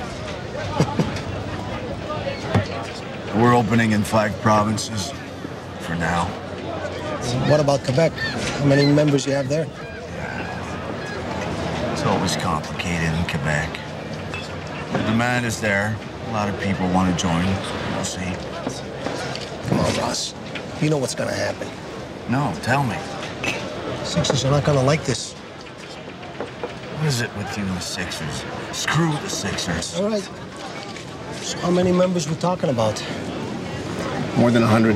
Speaker 4: We're opening in 5 provinces for now.
Speaker 19: What about Quebec? How many members you have there?
Speaker 4: It's always complicated in Quebec. The demand is there. A lot of people want to join. We'll see.
Speaker 19: Come on, Ross. You know what's gonna happen.
Speaker 4: No, tell me.
Speaker 19: Sixers are not gonna like this.
Speaker 4: What is it with you and the Sixers? Screw the Sixers.
Speaker 19: All right. So how many members we talking about?
Speaker 13: More than 100.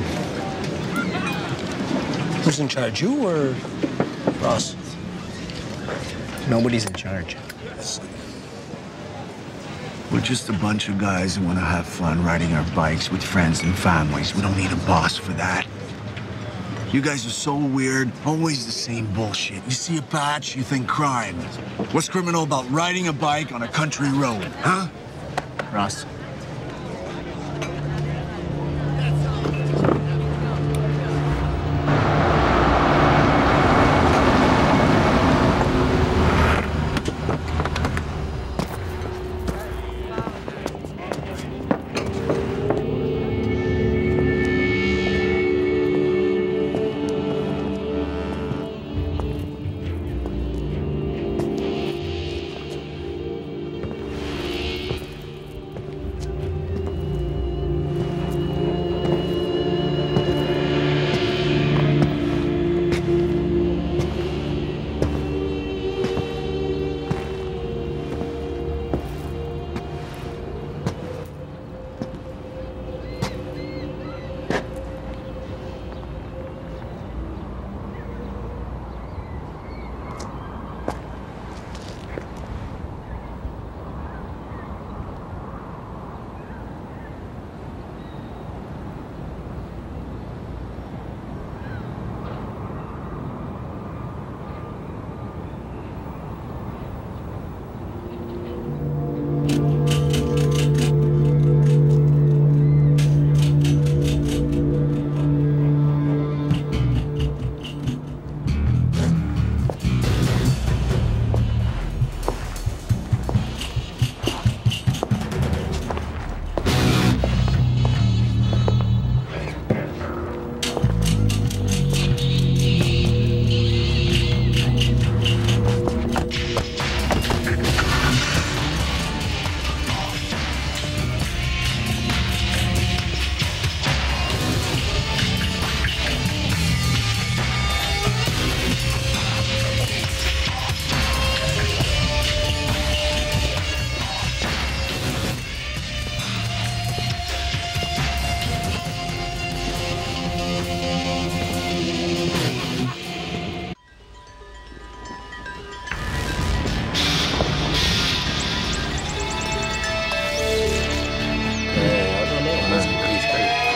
Speaker 19: Who's in charge, you or Ross?
Speaker 13: Nobody's in charge.
Speaker 4: We're just a bunch of guys who want to have fun riding our bikes with friends and families. We don't need a boss for that. You guys are so weird, always the same bullshit. You see a patch, you think crime. What's criminal about riding a bike on a country road, huh?
Speaker 13: Ross.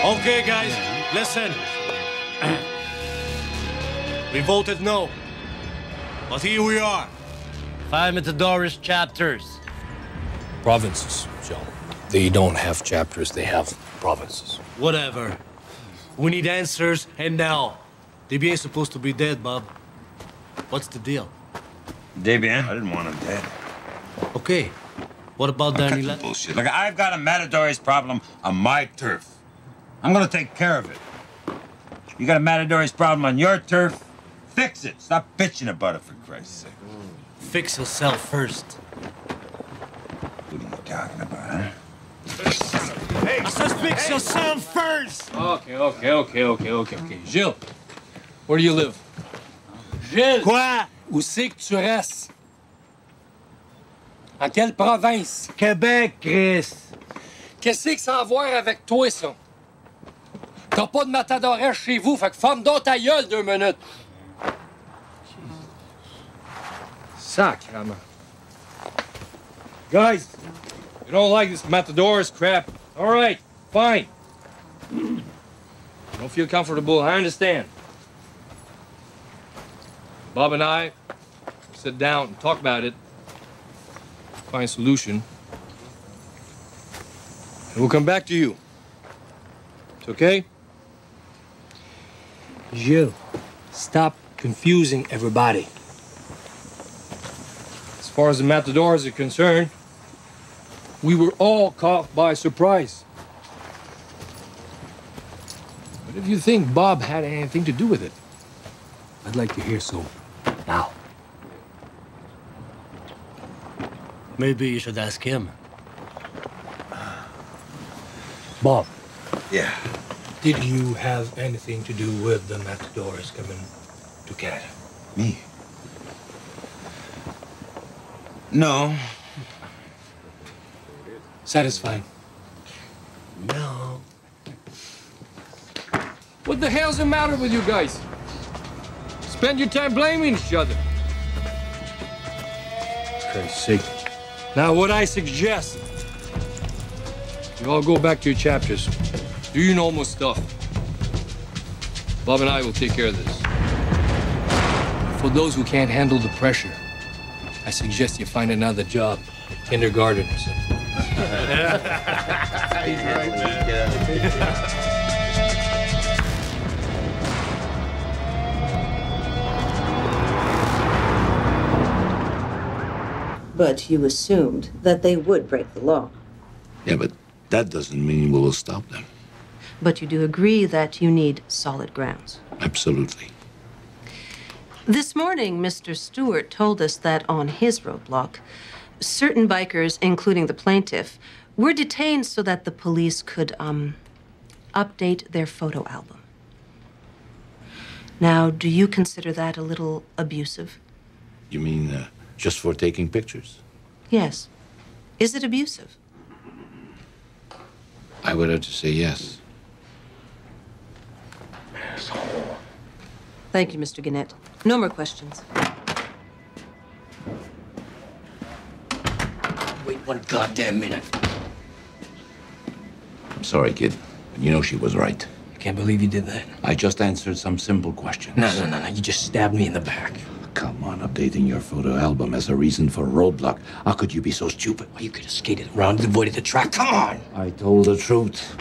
Speaker 20: Okay, guys, listen. We voted no. But here we are.
Speaker 7: 5 Matadores chapters. Provinces, Joe. They don't have chapters, they have provinces.
Speaker 20: Whatever. We need answers, and now. DB ain't supposed to be dead, Bob. What's the deal?
Speaker 5: Debian, I didn't want him dead.
Speaker 20: Okay. What about Danny?
Speaker 5: Bullshit. Look, I've got a Matadores problem on my turf. I'm gonna take care of it. You got a Matadores problem on your turf? Fix it. Stop bitching about it, for Christ's sake.
Speaker 20: Fix yourself first.
Speaker 5: What are you talking about, huh?
Speaker 20: Hey, I said fix yourself first!
Speaker 7: Okay. Gilles, where do you live? Gilles!
Speaker 20: Quoi?
Speaker 7: Où c'est que tu restes? En quelle province?
Speaker 20: Québec, Chris.
Speaker 7: Qu'est-ce que ça a à voir avec toi, ça? T'as pas de matadores chez vous, fait que ferme donc ta gueule 2 minutes. Sacrement.
Speaker 20: Guys, you don't like this Matadores crap.
Speaker 7: All right, fine. Don't feel comfortable, I understand. Bob and I sit down and talk about it, find a solution, and we'll come back to you. It's okay?
Speaker 20: Gilles, stop confusing everybody. As far as the matadors are concerned, we were all caught by surprise. But if you think Bob had anything to do with it, I'd like to hear so now.
Speaker 7: Maybe you should ask him.
Speaker 20: Bob.
Speaker 5: Yeah.
Speaker 20: Did you have anything to do with the matadors coming to Canada?
Speaker 5: Me? No.
Speaker 20: Satisfied?
Speaker 7: No.
Speaker 20: What the hell's the matter with you guys? Spend your time blaming each other. For Christ's sake. Now, what I suggest, you all go back to your chapters. Do your normal stuff. Bob and I will take care of this. For those who can't handle the pressure, I suggest you find another job, kindergarten or something.
Speaker 19: He's right.
Speaker 9: But you assumed that they would break the law.
Speaker 1: Yeah, but that doesn't mean we will stop them.
Speaker 9: But you do agree that you need solid grounds.
Speaker 1: Absolutely.
Speaker 9: This morning, Mr. Stewart told us that on his roadblock, certain bikers, including the plaintiff, were detained so that the police could, update their photo album. Now, do you consider that a little abusive?
Speaker 1: You mean just for taking pictures?
Speaker 9: Yes. Is it abusive?
Speaker 1: I would have to say yes.
Speaker 9: Thank you, Mr. Gannett. No more questions.
Speaker 7: Wait one goddamn minute.
Speaker 1: I'm sorry, kid, but you know she was right.
Speaker 7: I can't believe you did that.
Speaker 1: I just answered some simple questions.
Speaker 7: No. You just stabbed me in the back.
Speaker 1: Come on, updating your photo album as a reason for roadblock. How could you be so stupid?
Speaker 7: Well, you could have skated around and avoided the track. Come on!
Speaker 1: I told the truth.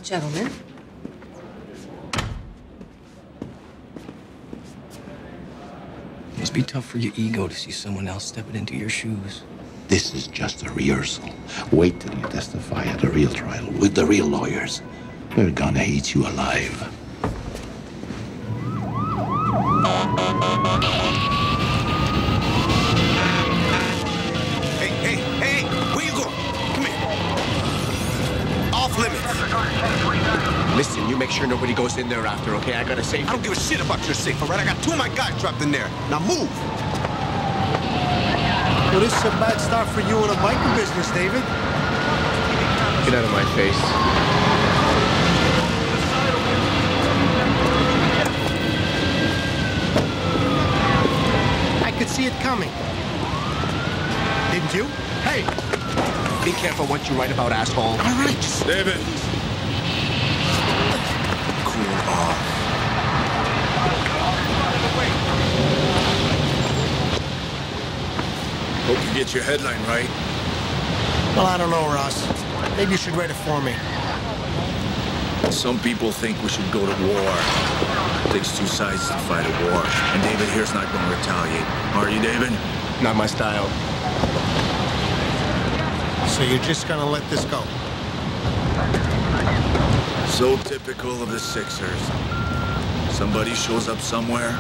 Speaker 9: Gentlemen.
Speaker 7: It must be tough for your ego to see someone else stepping into your shoes.
Speaker 1: This is just a rehearsal. Wait till you testify at the real trial with the real lawyers. They're gonna eat you alive.
Speaker 4: Hey, where you going? Come here. Off limits.
Speaker 19: Listen, you make sure nobody goes in there after, okay? I gotta save.
Speaker 4: I don't give a shit about your safe, all right? I got 2 of my guys trapped in there. Now move.
Speaker 23: Well, this is a bad start for you in a biker business, David.
Speaker 19: Get out of my face.
Speaker 23: I could see it coming. Didn't you? Hey!
Speaker 19: Be careful what you write about, asshole.
Speaker 23: All right, just...
Speaker 5: David. Cool off. Hope you get your headline right.
Speaker 23: Well, I don't know, Ross. Maybe you should write it for me.
Speaker 5: Some people think we should go to war. It takes 2 sides to fight a war. And David here's not going to retaliate. Are you, David?
Speaker 19: Not my style.
Speaker 23: So you're just gonna let this go?
Speaker 5: So typical of the Sixers. Somebody shows up somewhere,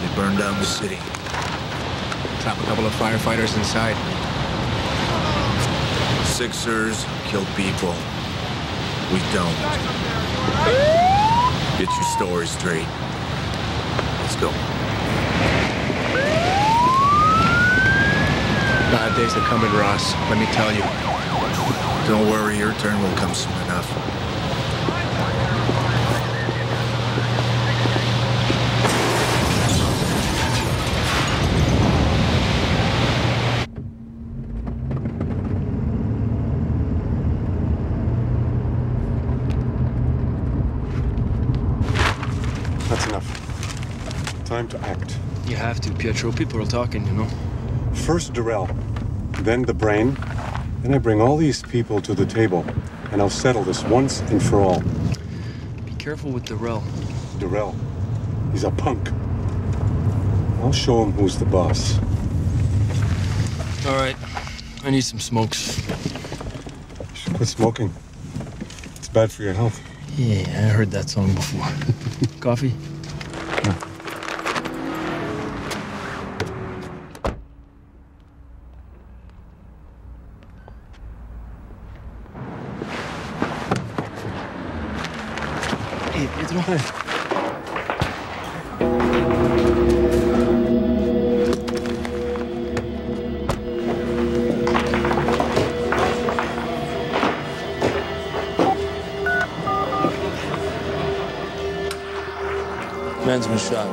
Speaker 5: they burn down the city.
Speaker 19: Trap a couple of firefighters inside.
Speaker 5: Sixers kill people. We don't. Get your story straight. Let's go.
Speaker 19: Bad days are coming, Ross. Let me tell you.
Speaker 5: Don't worry, your turn will come soon enough.
Speaker 13: That's enough. Time to act.
Speaker 20: You have to, Pietro. People are talking, you know.
Speaker 13: First Durrell, then the brain, then I bring all these people to the table, and I'll settle this once and for all.
Speaker 20: Be careful with Durrell.
Speaker 13: Durrell, He's a punk. I'll show him who's the boss.
Speaker 20: All right. I need some smokes.
Speaker 13: You should quit smoking. It's bad for your health.
Speaker 20: Yeah, I heard that song before. Coffee?
Speaker 13: No.
Speaker 20: Hey, Pedro. Hey. Man's been shot.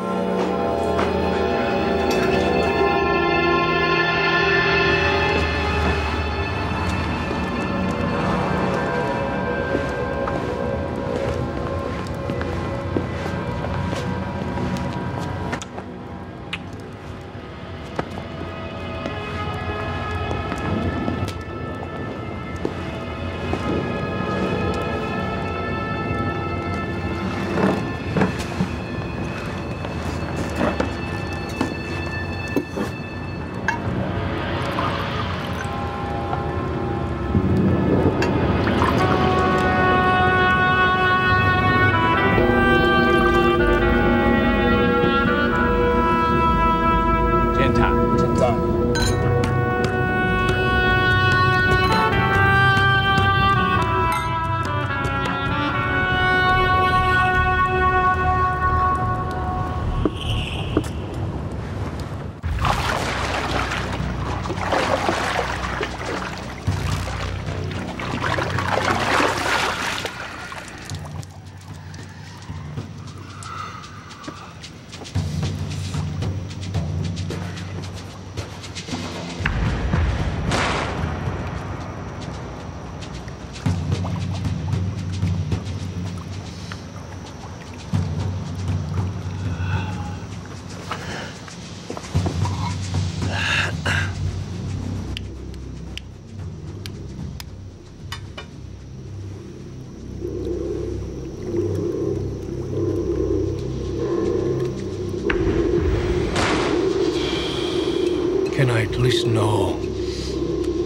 Speaker 20: Can I at least know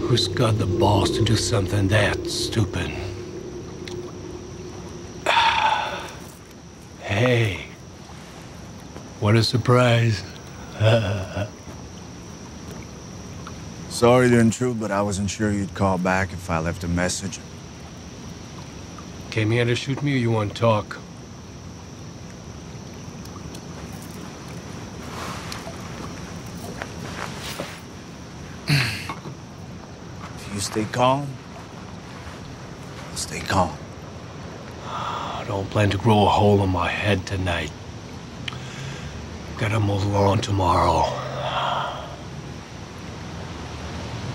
Speaker 20: who's got the balls to do something that stupid? Hey, what a surprise.
Speaker 4: Sorry to intrude, but I wasn't sure you'd call back if I left a message.
Speaker 20: Came here to shoot me or you want to talk?
Speaker 4: If you stay calm, I'll stay calm.
Speaker 20: I don't plan to grow a hole in my head tonight. Gotta move on tomorrow.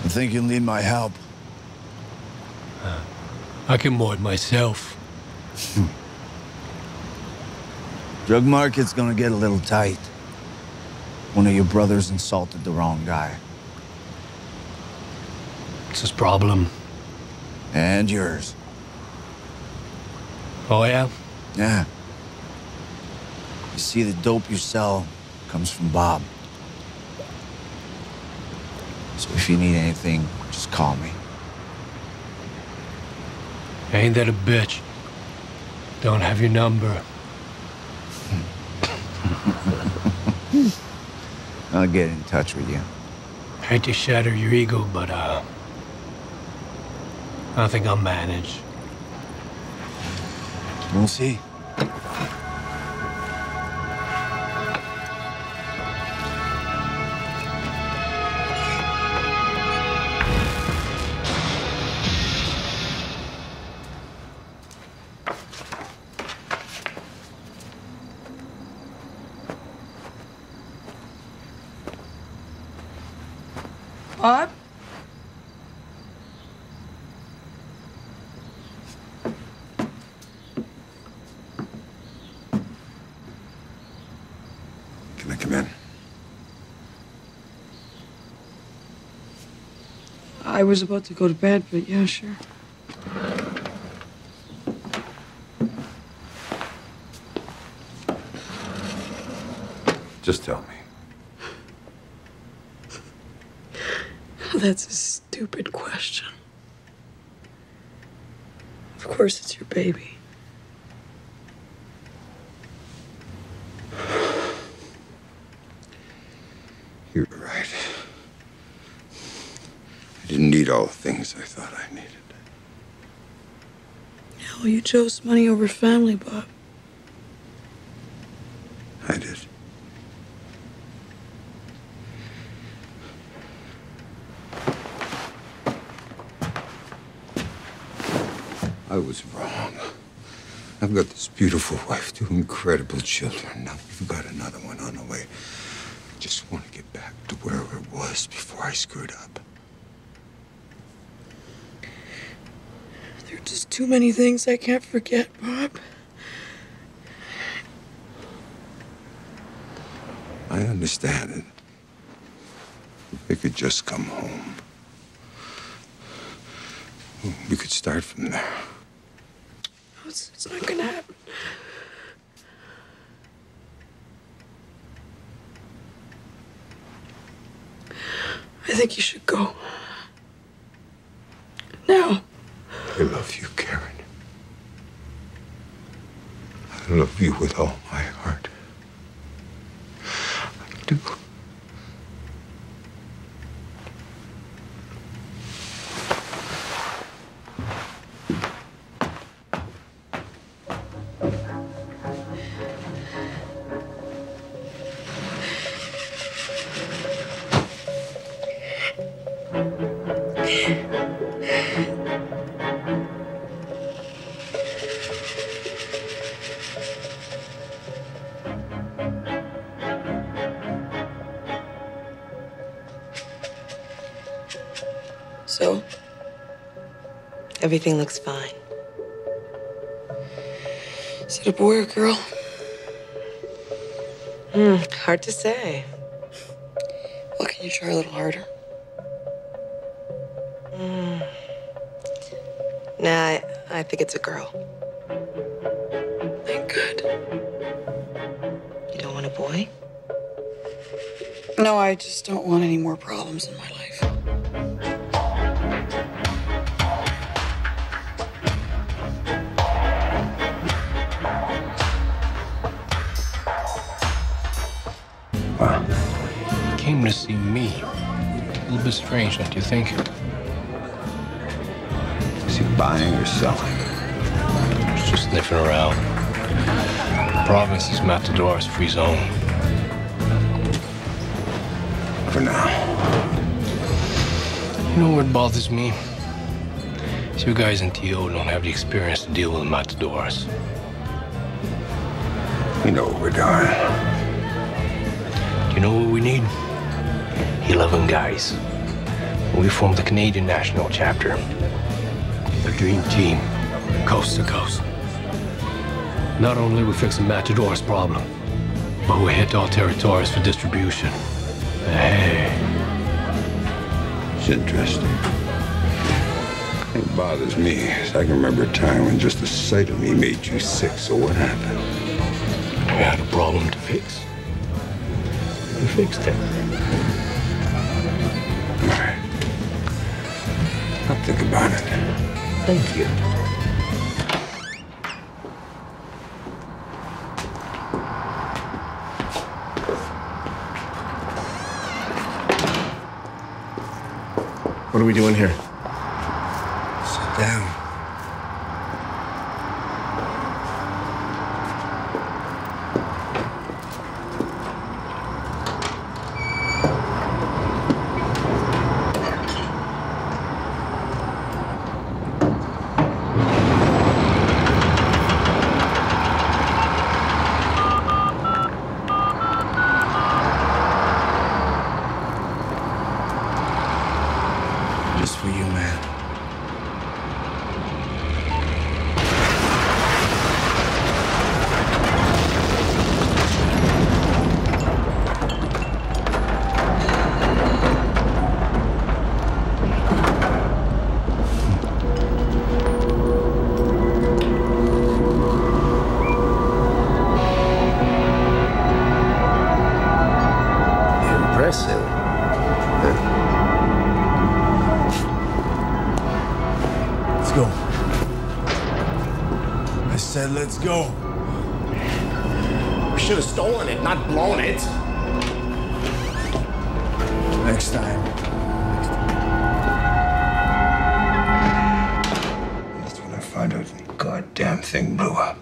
Speaker 4: I think you'll need my help.
Speaker 20: I can mow it myself.
Speaker 4: Drug market's gonna get a little tight. One of your brothers insulted the wrong guy.
Speaker 20: It's his problem.
Speaker 4: And yours.
Speaker 20: Oh, yeah?
Speaker 4: Yeah. You see, the dope you sell comes from Bob. So if you need anything, just call me.
Speaker 20: Ain't that a bitch? Don't have your number.
Speaker 4: I'll get in touch with you.
Speaker 20: Hate to shatter your ego, but, I think I'll manage.
Speaker 4: We'll see.
Speaker 10: Bob?
Speaker 5: Can I come in?
Speaker 10: I was about to go to bed, but yeah, sure.
Speaker 5: Just tell me.
Speaker 10: That's a stupid question. Of course it's your baby.
Speaker 5: You're right. I didn't need all the things I thought I needed.
Speaker 10: Hell, you chose money over family, Bob.
Speaker 5: I did. I was wrong. I've got this beautiful wife, 2 incredible children. Now we've got another one on the way. I just want to get back to where it was before I screwed up.
Speaker 10: There are just too many things I can't forget, Bob.
Speaker 5: I understand it. If I could just come home. We could start from there.
Speaker 10: It's not gonna happen. I think you should go. Now.
Speaker 5: I love you, Karen. I love you with all my heart. I do.
Speaker 21: So? Everything looks fine.
Speaker 10: Is it a boy or girl?
Speaker 21: Hard to say.
Speaker 10: Well, can you try a little harder?
Speaker 21: Nah, I think it's a girl.
Speaker 10: Thank God.
Speaker 21: You don't want a boy?
Speaker 10: No, I just don't want any more problems in my life.
Speaker 7: Wow. Came to see me. A little bit strange, don't you think?
Speaker 5: Is he buying or selling?
Speaker 7: He's just sniffing around. The province is Matador's free zone.
Speaker 5: For now.
Speaker 7: You know what bothers me? Is you guys in TO don't have the experience to deal with Matadors.
Speaker 5: We know what we're doing.
Speaker 7: Do you know what we need? 11 guys. We formed the Canadian National Chapter. The dream team, coast to coast. Not only we fixing Matador's problem, but we hit all territories for distribution. Hey.
Speaker 5: It's interesting. It bothers me, as I can remember a time when just the sight of me made you sick. So what happened?
Speaker 7: We had a problem to fix. We fixed it.
Speaker 5: All right. I'll think about it.
Speaker 7: Thank you.
Speaker 3: What are we doing here?
Speaker 5: Sit down.
Speaker 4: Just for you, man. said let's go.
Speaker 19: We should have stolen it, not blown it.
Speaker 4: Next time.
Speaker 5: That's when I find out the goddamn thing blew up.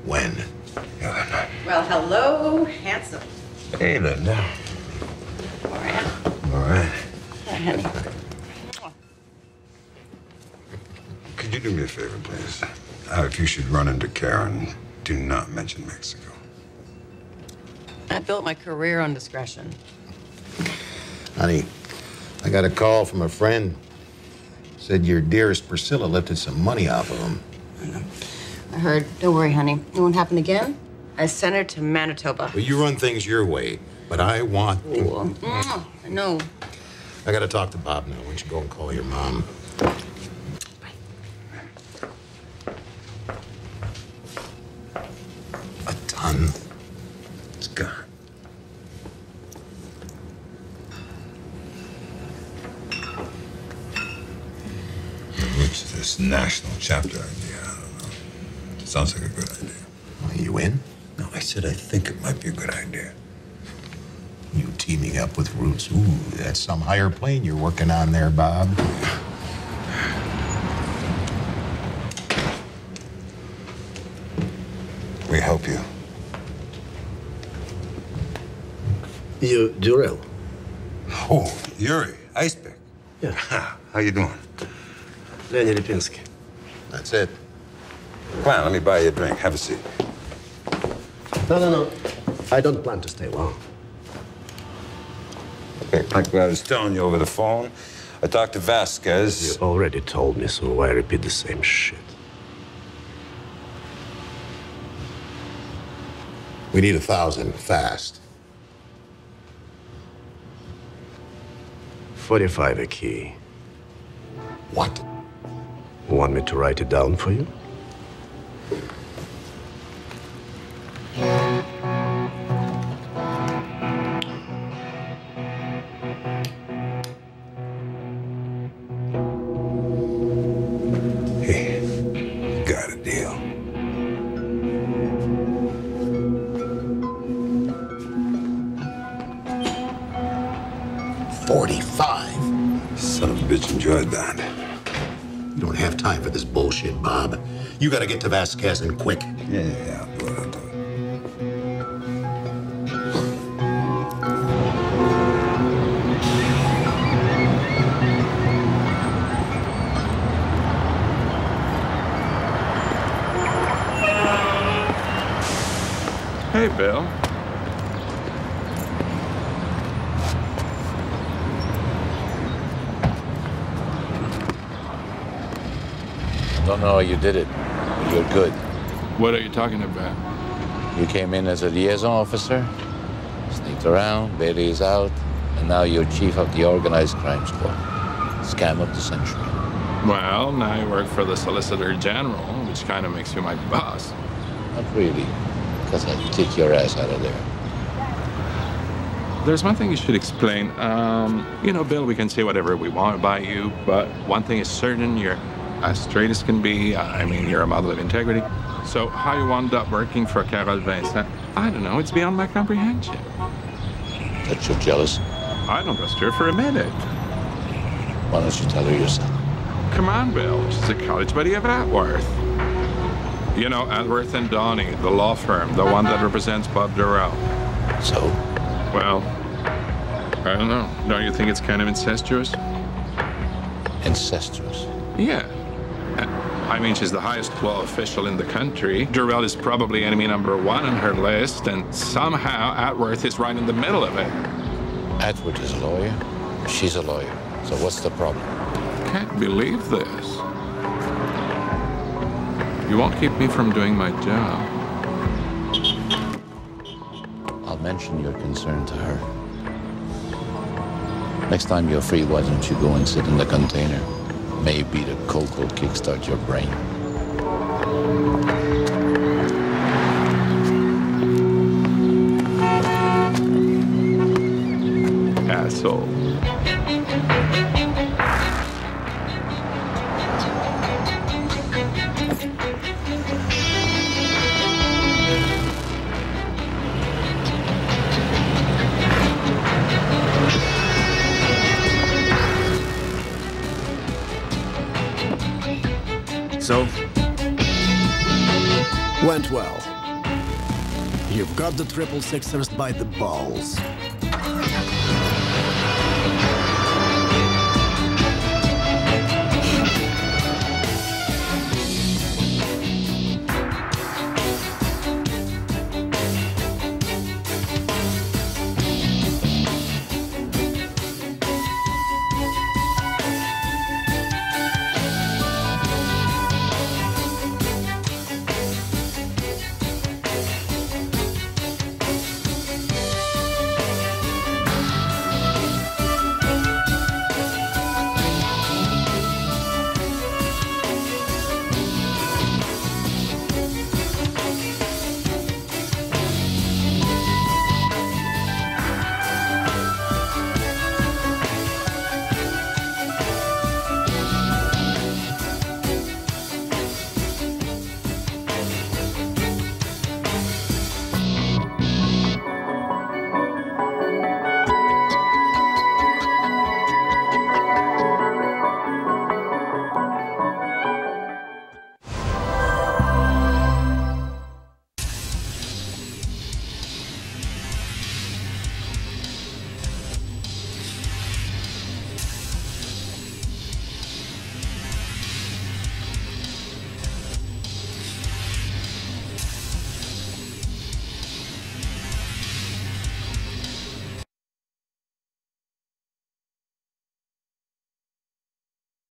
Speaker 19: When?
Speaker 5: The other night.
Speaker 11: Well, hello, handsome.
Speaker 5: Hey, Linda.
Speaker 11: All right.
Speaker 5: All right.
Speaker 11: Hi, honey.
Speaker 5: Could you do me a favor, please? If you should run into Karen, do not mention Mexico.
Speaker 11: I built my career on discretion.
Speaker 19: Honey, I got a call from a friend. Said your dearest Priscilla lifted some money off of him.
Speaker 11: I heard. Don't worry, honey. It won't happen again. I sent her to Manitoba.
Speaker 19: Well, you run things your way, but I want...
Speaker 11: I know.
Speaker 19: I gotta talk to Bob now. Why don't you go and call your mom? A ton.
Speaker 5: It's gone. What's this national chapter idea? I don't know. It sounds like a good idea.
Speaker 19: Are you in?
Speaker 5: No, I said I think it might be a good idea.
Speaker 19: You teaming up with Roots. Ooh, that's some higher plane you're working on there, Bob.
Speaker 5: We help you.
Speaker 3: You, Durrell.
Speaker 5: Oh, Yuri, Ice Pick.
Speaker 3: Yeah.
Speaker 5: How you doing?
Speaker 3: Lenny Lipinski.
Speaker 19: That's it.
Speaker 5: Come on, let me buy you a drink. Have a seat.
Speaker 3: No. I don't plan to stay long.
Speaker 5: Okay, like I was telling you over the phone, I talked to Vasquez.
Speaker 3: You already told me, so why repeat the same shit?
Speaker 19: We need 1,000 fast.
Speaker 3: 45 a key.
Speaker 19: What?
Speaker 3: Want me to write it down for you?
Speaker 5: Hey, got a deal.
Speaker 19: $45.
Speaker 5: Son of a bitch enjoyed that.
Speaker 19: You don't have time for this bullshit, Bob. You gotta get to Vasquez and quick.
Speaker 5: Yeah, I'll do it.
Speaker 2: Hey, Bill.
Speaker 1: Don't know how you did it, but you're good.
Speaker 2: What are you talking about?
Speaker 1: You came in as a liaison officer, sneaked around, Bailey's out, and now you're chief of the organized crime squad. Scam of the century.
Speaker 2: Well, now I work for the Solicitor General, which kind of makes you my boss.
Speaker 1: Not really, because I'd kick your ass out of there.
Speaker 2: There's one thing you should explain. You know, Bill, we can say whatever we want about you, but one thing is certain, you're as straight as can be. I mean, you're a model of integrity. So how you wound up working for Carole Vincent, I don't know. It's beyond my comprehension.
Speaker 1: That you're jealous?
Speaker 2: I don't trust her for a minute.
Speaker 1: Why don't you tell her yourself?
Speaker 2: Come on, Bill. She's a college buddy of Atworth. You know, Atworth and Donny, the law firm, the one that represents Bob Durrell.
Speaker 1: So?
Speaker 2: Well, I don't know. Don't you think it's kind of incestuous?
Speaker 1: Incestuous?
Speaker 2: Yeah. I mean, she's the highest law official in the country. Durrell is probably enemy number 1 on her list, and somehow Atworth is right in the middle of it.
Speaker 1: Atworth is a lawyer. She's a lawyer. So what's the problem?
Speaker 2: Can't believe this. You won't keep me from doing my job.
Speaker 1: I'll mention your concern to her. Next time you're free, why don't you go and sit in the container? Maybe the coke will kickstart your brain.
Speaker 2: Asshole.
Speaker 3: Went well. You've got the triple sixers by the balls.